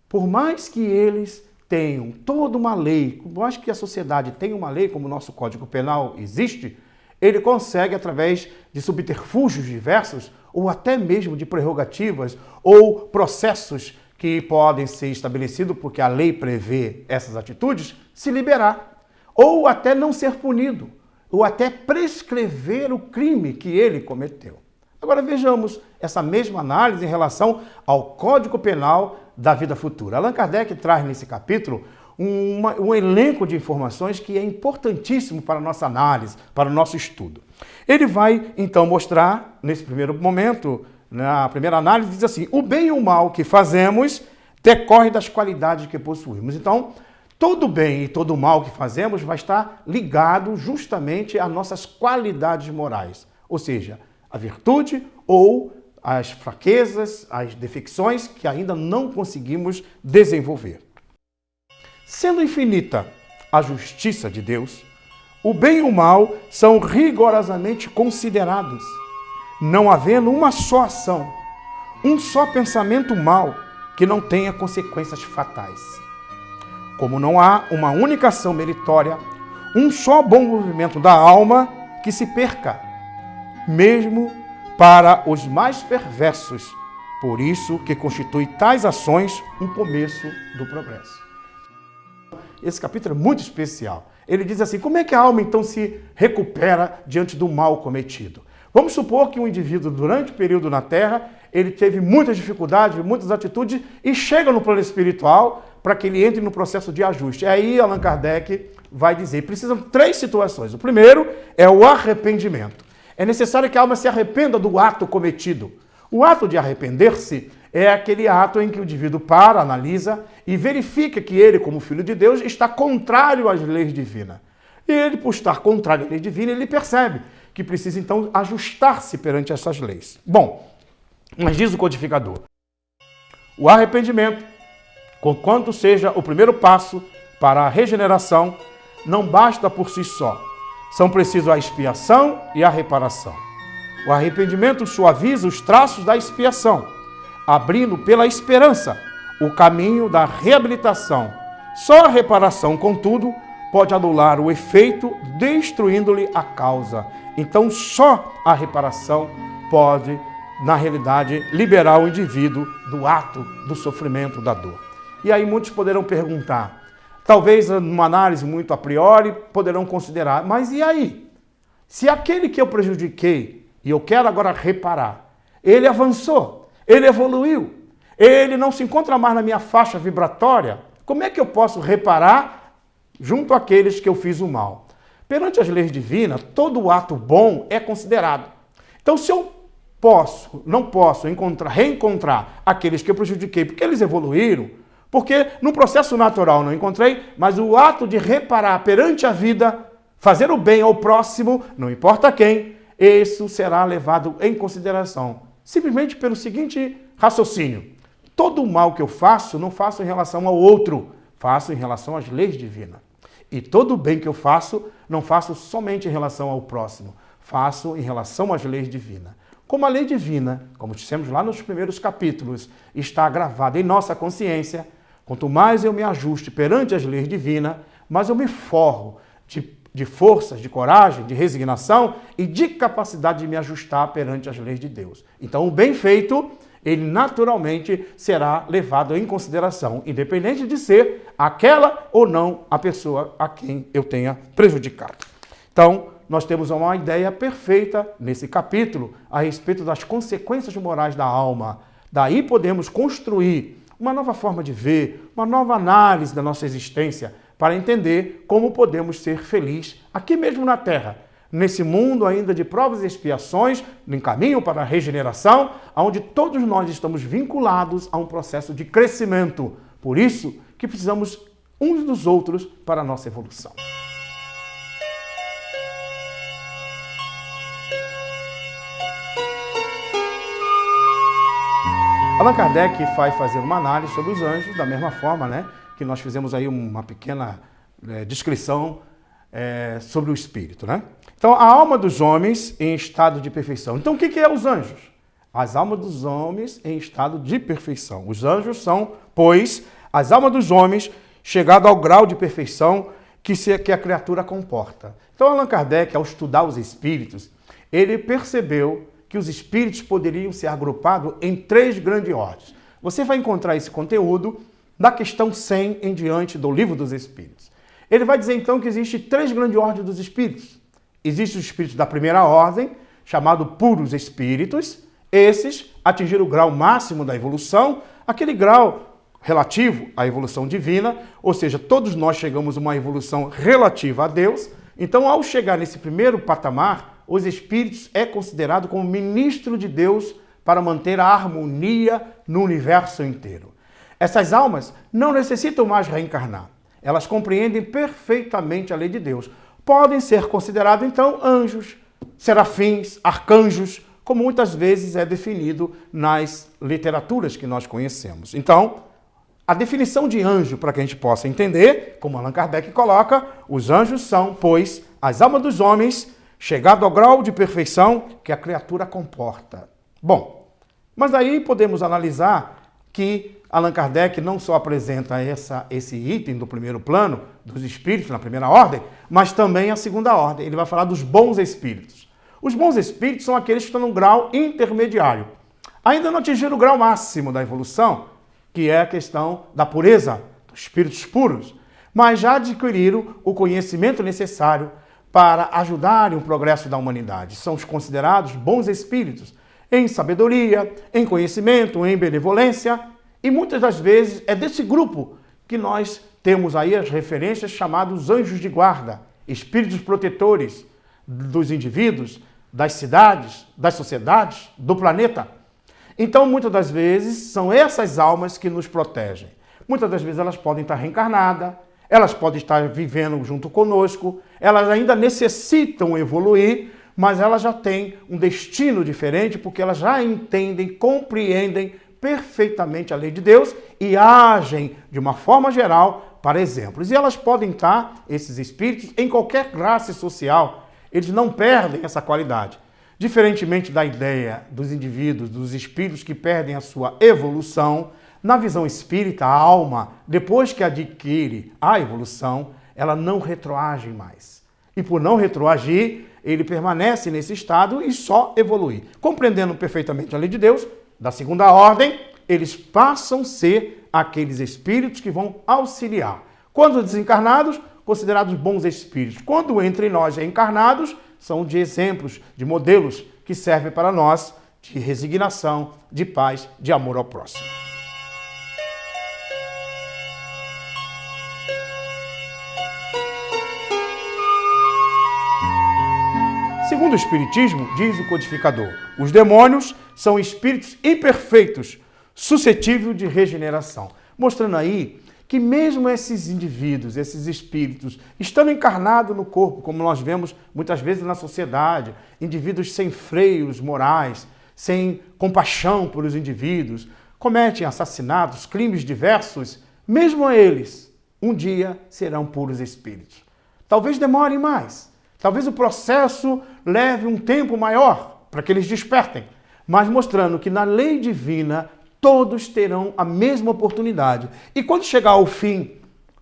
por mais que eles tenham toda uma lei, por mais que a sociedade tenha uma lei, como o nosso Código Penal existe, ele consegue, através de subterfúgios diversos, ou até mesmo de prerrogativas, ou processos que podem ser estabelecidos porque a lei prevê essas atitudes, se liberar, ou até não ser punido, ou até prescrever o crime que ele cometeu. Agora vejamos essa mesma análise em relação ao Código Penal da vida futura. Allan Kardec traz nesse capítulo um elenco de informações que é importantíssimo para a nossa análise, para o nosso estudo. Ele vai, então, mostrar, nesse primeiro momento, na primeira análise, diz assim: o bem e o mal que fazemos decorre das qualidades que possuímos. Então, todo bem e todo mal que fazemos vai estar ligado justamente às nossas qualidades morais, ou seja, a virtude ou as fraquezas, as defecções que ainda não conseguimos desenvolver. Sendo infinita a justiça de Deus, o bem e o mal são rigorosamente considerados, não havendo uma só ação, um só pensamento mau que não tenha consequências fatais. Como não há uma única ação meritória, um só bom movimento da alma que se perca, mesmo para os mais perversos. Por isso que constitui tais ações um começo do progresso. Esse capítulo é muito especial. Ele diz assim: como é que a alma então se recupera diante do mal cometido? Vamos supor que um indivíduo, durante o período na Terra, ele teve muitas dificuldades, muitas atitudes, e chega no plano espiritual para que ele entre no processo de ajuste. Aí Allan Kardec vai dizer: precisam 3 situações. O primeiro é o arrependimento. É necessário que a alma se arrependa do ato cometido. O ato de arrepender-se é aquele ato em que o indivíduo para, analisa e verifica que ele, como filho de Deus, está contrário às leis divinas. E ele, por estar contrário à lei divina, ele percebe que precisa, então, ajustar-se perante essas leis. Bom, mas diz o codificador: o arrependimento, conquanto seja o primeiro passo para a regeneração, não basta por si só. São precisos a expiação e a reparação. O arrependimento suaviza os traços da expiação, abrindo pela esperança o caminho da reabilitação. Só a reparação, contudo, pode anular o efeito, destruindo-lhe a causa. Então, só a reparação pode, na realidade, liberar o indivíduo do ato do sofrimento, da dor. E aí muitos poderão perguntar, talvez numa análise muito a priori, poderão considerar: mas e aí? Se aquele que eu prejudiquei e eu quero agora reparar, ele avançou, ele evoluiu, ele não se encontra mais na minha faixa vibratória, como é que eu posso reparar junto àqueles que eu fiz o mal? Perante as leis divinas, todo ato bom é considerado. Então, se eu não posso reencontrar aqueles que eu prejudiquei porque eles evoluíram, porque no processo natural não encontrei, mas o ato de reparar perante a vida, fazer o bem ao próximo, não importa quem, isso será levado em consideração. Simplesmente pelo seguinte raciocínio: todo o mal que eu faço, não faço em relação ao outro, faço em relação às leis divinas. E todo o bem que eu faço, não faço somente em relação ao próximo, faço em relação às leis divinas. Como a lei divina, como dissemos lá nos primeiros capítulos, está gravada em nossa consciência, quanto mais eu me ajuste perante as leis divinas, mais eu me forro de forças, de coragem, de resignação e de capacidade de me ajustar perante as leis de Deus. Então, o bem feito, ele naturalmente será levado em consideração, independente de ser aquela ou não a pessoa a quem eu tenha prejudicado. Então, nós temos uma ideia perfeita nesse capítulo a respeito das consequências morais da alma. Daí podemos construir uma nova forma de ver, uma nova análise da nossa existência, para entender como podemos ser felizes aqui mesmo na Terra, nesse mundo ainda de provas e expiações, em caminho para a regeneração, onde todos nós estamos vinculados a um processo de crescimento. Por isso que precisamos uns dos outros para a nossa evolução. Allan Kardec vai fazer uma análise sobre os anjos, da mesma forma, né, que nós fizemos aí uma pequena descrição sobre o espírito, né? Então, a alma dos homens em estado de perfeição. Então, o que é os anjos? As almas dos homens em estado de perfeição. Os anjos são, pois, as almas dos homens chegado ao grau de perfeição que a criatura comporta. Então, Allan Kardec, ao estudar os espíritos, ele percebeu que os espíritos poderiam ser agrupados em 3 grandes ordens. Você vai encontrar esse conteúdo da questão 100 em diante do Livro dos Espíritos. Ele vai dizer, então, que existem 3 grandes ordens dos espíritos. Existem os espíritos da primeira ordem, chamados puros espíritos. Esses atingiram o grau máximo da evolução, aquele grau relativo à evolução divina, ou seja, todos nós chegamos a uma evolução relativa a Deus. Então, ao chegar nesse primeiro patamar, os espíritos é considerado como ministro de Deus para manter a harmonia no universo inteiro. Essas almas não necessitam mais reencarnar. Elas compreendem perfeitamente a lei de Deus. Podem ser considerados, então, anjos, serafins, arcanjos, como muitas vezes é definido nas literaturas que nós conhecemos. Então, a definição de anjo, para que a gente possa entender, como Allan Kardec coloca, os anjos são, pois, as almas dos homens, chegado ao grau de perfeição que a criatura comporta. Bom, mas aí podemos analisar que Allan Kardec não só apresenta esse item do primeiro plano, dos espíritos na primeira ordem, mas também a segunda ordem. Ele vai falar dos bons espíritos. Os bons espíritos são aqueles que estão no grau intermediário. Ainda não atingiram o grau máximo da evolução, que é a questão da pureza, dos espíritos puros, mas já adquiriram o conhecimento necessário para ajudarem o progresso da humanidade. São os considerados bons espíritos, em sabedoria, em conhecimento, em benevolência, e muitas das vezes é desse grupo que nós temos aí as referências chamados anjos de guarda, espíritos protetores dos indivíduos, das cidades, das sociedades, do planeta. Então, muitas das vezes, são essas almas que nos protegem. Muitas das vezes elas podem estar reencarnadas, elas podem estar vivendo junto conosco, elas ainda necessitam evoluir, mas elas já têm um destino diferente porque elas já entendem, compreendem perfeitamente a lei de Deus e agem de uma forma geral para exemplos. E elas podem estar, esses espíritos, em qualquer classe social. Eles não perdem essa qualidade. Diferentemente da ideia dos indivíduos, dos espíritos que perdem a sua evolução, na visão espírita, a alma, depois que adquire a evolução, ela não retroage mais. E por não retroagir, ele permanece nesse estado e só evolui. Compreendendo perfeitamente a lei de Deus, da segunda ordem, eles passam a ser aqueles espíritos que vão auxiliar. Quando desencarnados, considerados bons espíritos. Quando entre nós encarnados, são de exemplos, de modelos que servem para nós de resignação, de paz, de amor ao próximo. Segundo o Espiritismo, diz o codificador, os demônios são espíritos imperfeitos, suscetíveis de regeneração. Mostrando aí que mesmo esses indivíduos, esses espíritos, estando encarnados no corpo, como nós vemos muitas vezes na sociedade, indivíduos sem freios morais, sem compaixão por os indivíduos, cometem assassinatos, crimes diversos, mesmo eles, um dia serão puros espíritos. Talvez demorem mais, talvez o processo leve um tempo maior para que eles despertem, mas mostrando que na lei divina todos terão a mesma oportunidade. E quando chegar ao fim,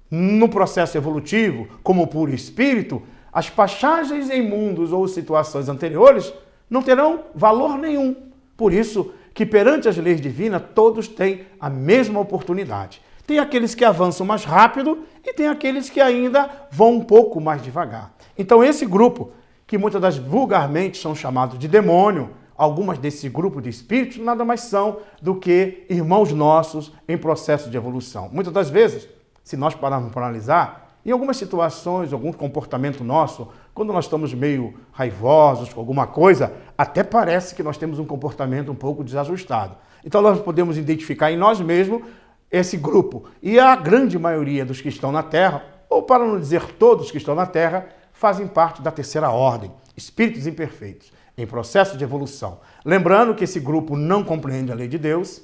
no processo evolutivo, como puro espírito, as passagens em mundos ou situações anteriores não terão valor nenhum. Por isso que perante as leis divinas todos têm a mesma oportunidade. Tem aqueles que avançam mais rápido e tem aqueles que ainda vão um pouco mais devagar. Então esse grupo, que muitas das vulgarmente são chamados de demônio, algumas desse grupo de espíritos nada mais são do que irmãos nossos em processo de evolução. Muitas das vezes, se nós pararmos para analisar, em algumas situações, algum comportamento nosso, quando nós estamos meio raivosos com alguma coisa, até parece que nós temos um comportamento um pouco desajustado. Então nós podemos identificar em nós mesmos esse grupo. E a grande maioria dos que estão na Terra, ou para não dizer todos que estão na Terra, fazem parte da terceira ordem, espíritos imperfeitos, em processo de evolução. Lembrando que esse grupo não compreende a lei de Deus,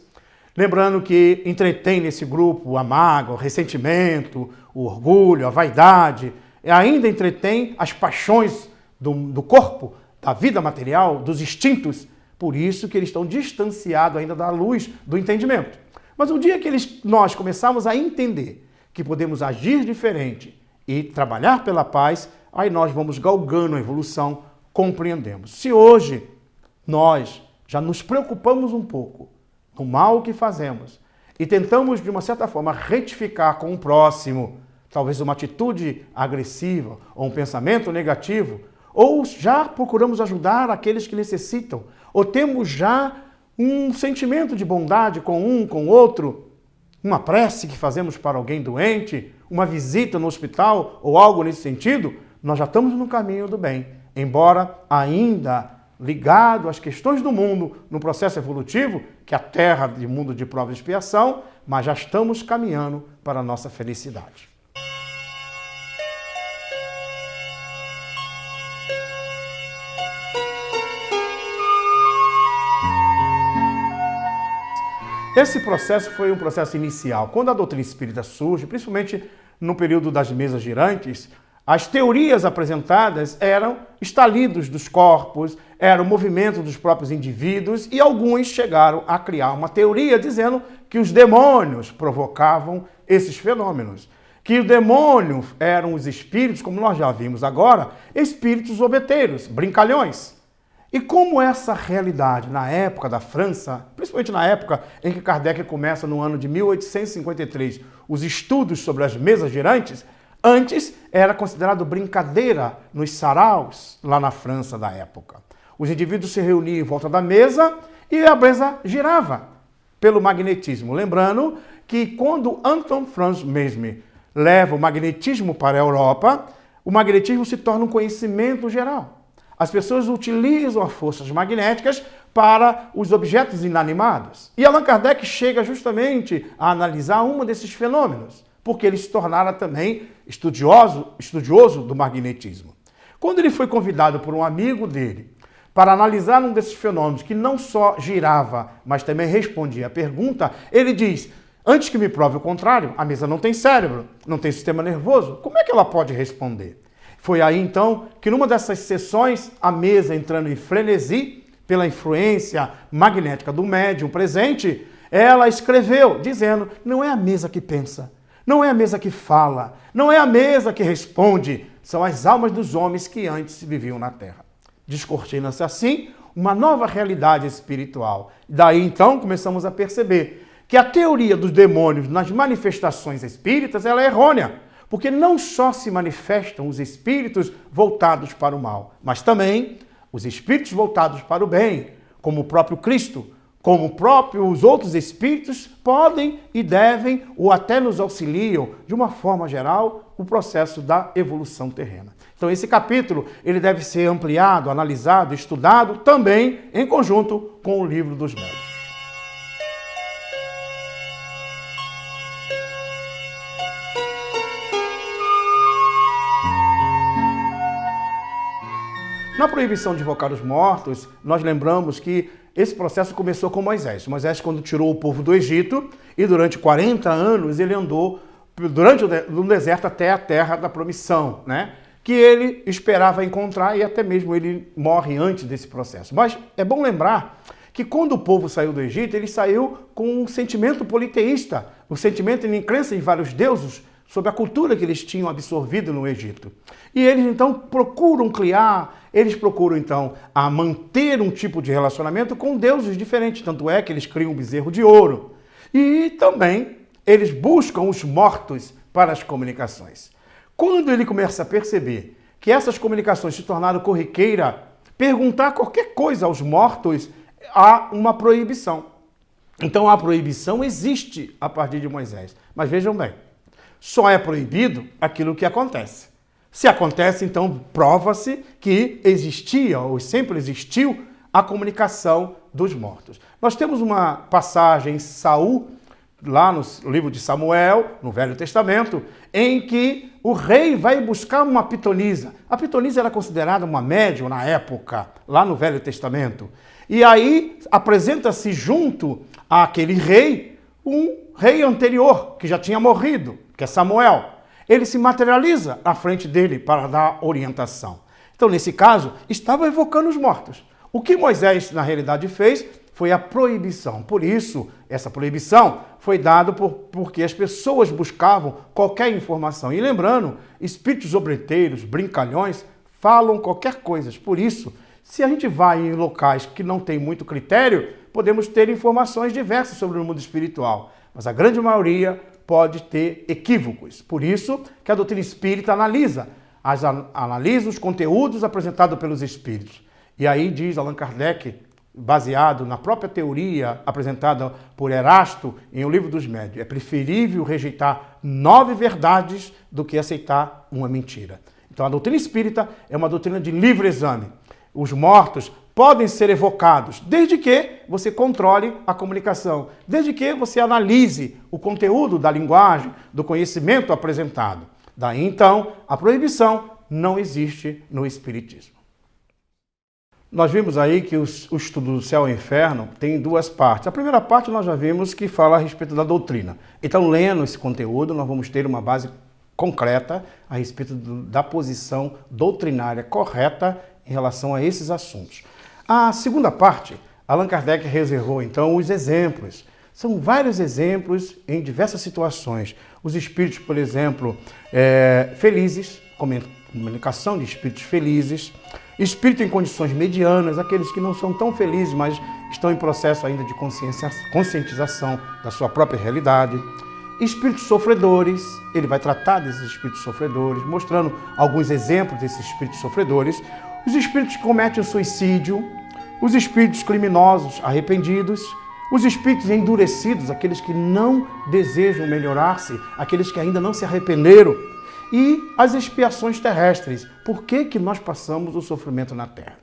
lembrando que entretém nesse grupo a mágoa, o ressentimento, o orgulho, a vaidade, e ainda entretém as paixões do corpo, da vida material, dos instintos. Por isso que eles estão distanciados ainda da luz do entendimento. Mas um dia que nós começarmos a entender que podemos agir diferente e trabalhar pela paz, aí nós vamos galgando a evolução, compreendemos. Se hoje nós já nos preocupamos um pouco com o mal que fazemos e tentamos, de uma certa forma, retificar com o próximo, talvez uma atitude agressiva ou um pensamento negativo, ou já procuramos ajudar aqueles que necessitam, ou temos já um sentimento de bondade com um, com o outro, uma prece que fazemos para alguém doente, uma visita no hospital ou algo nesse sentido, nós já estamos no caminho do bem, embora ainda ligado às questões do mundo, no processo evolutivo, que é a terra de mundo de prova e expiação, mas já estamos caminhando para a nossa felicidade. Esse processo foi um processo inicial. Quando a doutrina espírita surge, principalmente no período das mesas girantes, as teorias apresentadas eram estalidos dos corpos, era o movimento dos próprios indivíduos e alguns chegaram a criar uma teoria dizendo que os demônios provocavam esses fenômenos. Que os demônios eram os espíritos, como nós já vimos agora, espíritos obeteiros, brincalhões. E como essa realidade, na época da França, principalmente na época em que Kardec começa no ano de 1853, os estudos sobre as mesas girantes, antes era considerado brincadeira nos saraus lá na França da época. Os indivíduos se reuniam em volta da mesa e a mesa girava pelo magnetismo. Lembrando que quando Anton Franz Mesmer leva o magnetismo para a Europa, o magnetismo se torna um conhecimento geral. As pessoas utilizam as forças magnéticas para os objetos inanimados. E Allan Kardec chega justamente a analisar um desses fenômenos, porque ele se tornara também estudioso do magnetismo. Quando ele foi convidado por um amigo dele para analisar um desses fenômenos que não só girava, mas também respondia a pergunta, ele diz: antes que me prove o contrário, a mesa não tem cérebro, não tem sistema nervoso, como é que ela pode responder? Foi aí, então, que numa dessas sessões, a mesa entrando em frenesi, pela influência magnética do médium presente, ela escreveu, dizendo, não é a mesa que pensa, não é a mesa que fala, não é a mesa que responde, são as almas dos homens que antes viviam na Terra. Descortina-se assim uma nova realidade espiritual. Daí, então, começamos a perceber que a teoria dos demônios nas manifestações espíritas ela é errônea. Porque não só se manifestam os espíritos voltados para o mal, mas também os espíritos voltados para o bem, como o próprio Cristo, como os outros espíritos podem e devem, ou até nos auxiliam, de uma forma geral, o processo da evolução terrena. Então esse capítulo ele deve ser ampliado, analisado, estudado também em conjunto com o Livro dos Médiuns. Na proibição de invocar os mortos, nós lembramos que esse processo começou com Moisés. Moisés, quando tirou o povo do Egito, e durante 40 anos ele andou no deserto até a terra da promissão, né? Que ele esperava encontrar e até mesmo ele morre antes desse processo. Mas é bom lembrar que quando o povo saiu do Egito, ele saiu com um sentimento politeísta, um sentimento de crença em vários deuses, sobre a cultura que eles tinham absorvido no Egito. E eles, então, procuram então, a manter um tipo de relacionamento com deuses diferentes. Tanto é que eles criam um bezerro de ouro. E também eles buscam os mortos para as comunicações. Quando ele começa a perceber que essas comunicações se tornaram corriqueira, perguntar qualquer coisa aos mortos, há uma proibição. Então, a proibição existe a partir de Moisés. Mas vejam bem, só é proibido aquilo que acontece. Se acontece, então prova-se que existia ou sempre existiu a comunicação dos mortos. Nós temos uma passagem em Saul, lá no livro de Samuel, no Velho Testamento, em que o rei vai buscar uma pitonisa. A pitonisa era considerada uma médium na época, lá no Velho Testamento. E aí apresenta-se junto àquele rei um rei anterior, que já tinha morrido, que é Samuel. Ele se materializa à frente dele para dar orientação. Então, nesse caso, estava evocando os mortos. O que Moisés, na realidade, fez foi a proibição. Por isso, essa proibição foi dada porque as pessoas buscavam qualquer informação. E lembrando, espíritos obreteiros, brincalhões, falam qualquer coisa. Por isso, se a gente vai em locais que não tem muito critério, podemos ter informações diversas sobre o mundo espiritual. Mas a grande maioria pode ter equívocos. Por isso que a doutrina espírita analisa os conteúdos apresentados pelos espíritos. E aí diz Allan Kardec, baseado na própria teoria apresentada por Erasto em O Livro dos Médiuns, é preferível rejeitar 9 verdades do que aceitar uma mentira. Então a doutrina espírita é uma doutrina de livre exame. Os mortos podem ser evocados, desde que você controle a comunicação, desde que você analise o conteúdo da linguagem, do conhecimento apresentado. Daí então, a proibição não existe no Espiritismo. Nós vimos aí que o estudo do céu e inferno tem 2 partes. A primeira parte nós já vimos que fala a respeito da doutrina. Então, lendo esse conteúdo, nós vamos ter uma base concreta a respeito da posição doutrinária correta em relação a esses assuntos. A segunda parte, Allan Kardec reservou então os exemplos. São vários exemplos em diversas situações. Os espíritos, por exemplo, felizes, comunicação de espíritos felizes, espírito em condições medianas, aqueles que não são tão felizes, mas estão em processo ainda de conscientização da sua própria realidade. Espíritos sofredores, ele vai tratar desses espíritos sofredores, mostrando alguns exemplos desses espíritos sofredores. Os espíritos que cometem suicídio, os espíritos criminosos arrependidos, os espíritos endurecidos, aqueles que não desejam melhorar-se, aqueles que ainda não se arrependeram, e as expiações terrestres. Por que nós passamos o sofrimento na Terra?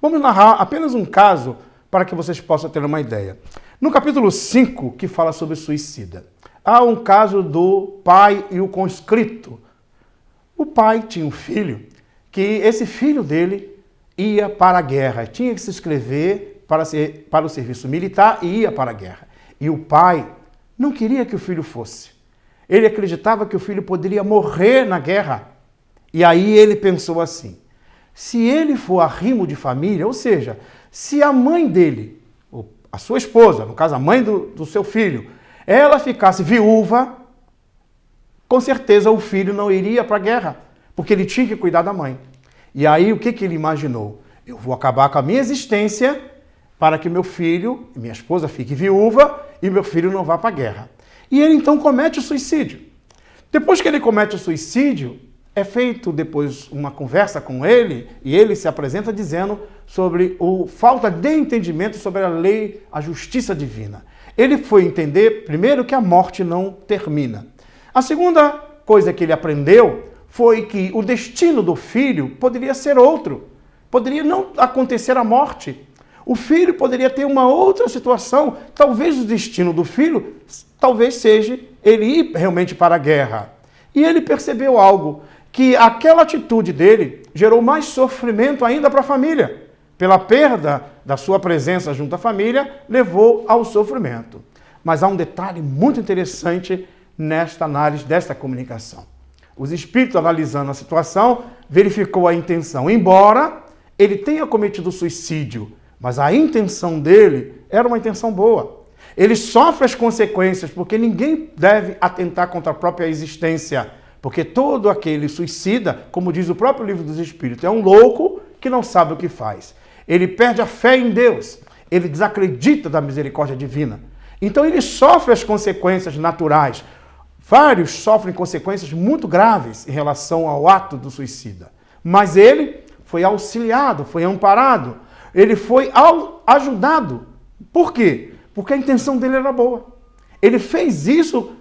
Vamos narrar apenas um caso para que vocês possam ter uma ideia. No capítulo 5, que fala sobre suicida, há um caso do pai e o conscrito. O pai tinha um filho, que esse filho dele ia para a guerra, tinha que se inscrever para o serviço militar e ia para a guerra. E o pai não queria que o filho fosse. Ele acreditava que o filho poderia morrer na guerra. E aí ele pensou assim, se ele for arrimo de família, ou seja, se a mãe dele, a sua esposa, no caso a mãe do seu filho, ela ficasse viúva, com certeza o filho não iria para a guerra, porque ele tinha que cuidar da mãe. E aí o que ele imaginou? Eu vou acabar com a minha existência para que meu filho e minha esposa fiquem viúva e meu filho não vá para a guerra. E ele então comete o suicídio. Depois que ele comete o suicídio, é feito depois uma conversa com ele e ele se apresenta dizendo sobre falta de entendimento sobre a lei, a justiça divina. Ele foi entender, primeiro, que a morte não termina. A segunda coisa que ele aprendeu foi que o destino do filho poderia ser outro. Poderia não acontecer a morte. O filho poderia ter uma outra situação. Talvez o destino do filho, talvez seja ele ir realmente para a guerra. E ele percebeu algo, que aquela atitude dele gerou mais sofrimento ainda para a família. Pela perda da sua presença junto à família, levou ao sofrimento. Mas há um detalhe muito interessante nesta análise desta comunicação. Os espíritos, analisando a situação, verificou a intenção. Embora ele tenha cometido suicídio, mas a intenção dele era uma intenção boa. Ele sofre as consequências, porque ninguém deve atentar contra a própria existência. Porque todo aquele suicida, como diz o próprio Livro dos Espíritos, é um louco que não sabe o que faz. Ele perde a fé em Deus. Ele desacredita da misericórdia divina. Então ele sofre as consequências naturais. Vários sofrem consequências muito graves em relação ao ato do suicida. Mas ele foi auxiliado, foi amparado. Ele foi ajudado. Por quê? Porque a intenção dele era boa. Ele fez isso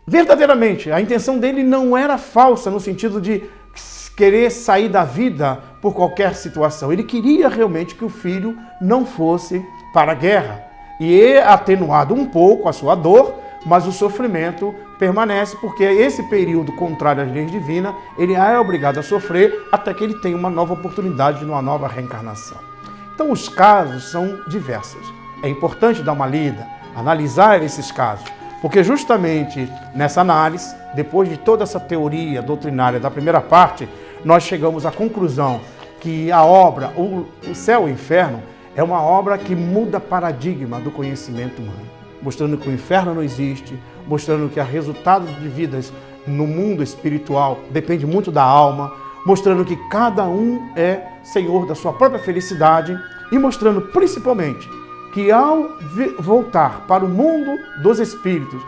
verdadeiramente. A intenção dele não era falsa, no sentido de querer sair da vida por qualquer situação. Ele queria realmente que o filho não fosse para a guerra. E atenuado um pouco a sua dor, mas o sofrimento permanece, porque esse período contrário às leis divinas, ele é obrigado a sofrer até que ele tenha uma nova oportunidade de uma nova reencarnação. Então os casos são diversos. É importante dar uma lida, analisar esses casos, porque justamente nessa análise, depois de toda essa teoria doutrinária da primeira parte, nós chegamos à conclusão que a obra, o Céu e o Inferno, É uma obra que muda paradigma do conhecimento humano, mostrando que o inferno não existe, mostrando que o resultado de vidas no mundo espiritual depende muito da alma, mostrando que cada um é senhor da sua própria felicidade e mostrando principalmente que ao voltar para o mundo dos espíritos,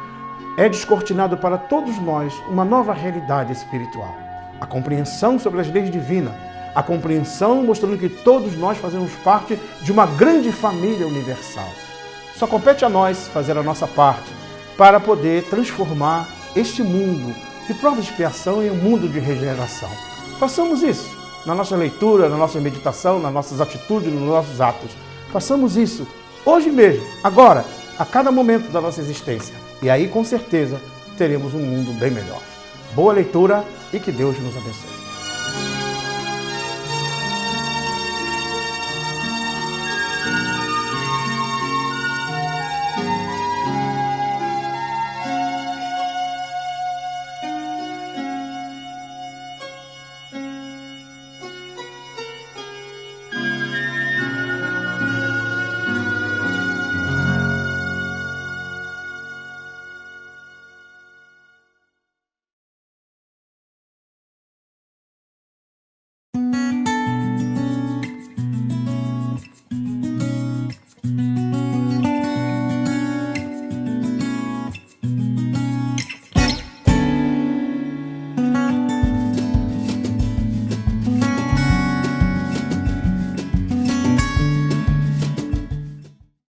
é descortinado para todos nós uma nova realidade espiritual. A compreensão sobre as leis divinas, a compreensão mostrando que todos nós fazemos parte de uma grande família universal. Só compete a nós fazer a nossa parte para poder transformar este mundo de prova de expiação em um mundo de regeneração. Façamos isso na nossa leitura, na nossa meditação, nas nossas atitudes, nos nossos atos. Façamos isso hoje mesmo, agora, a cada momento da nossa existência. E aí, com certeza, teremos um mundo bem melhor. Boa leitura e que Deus nos abençoe.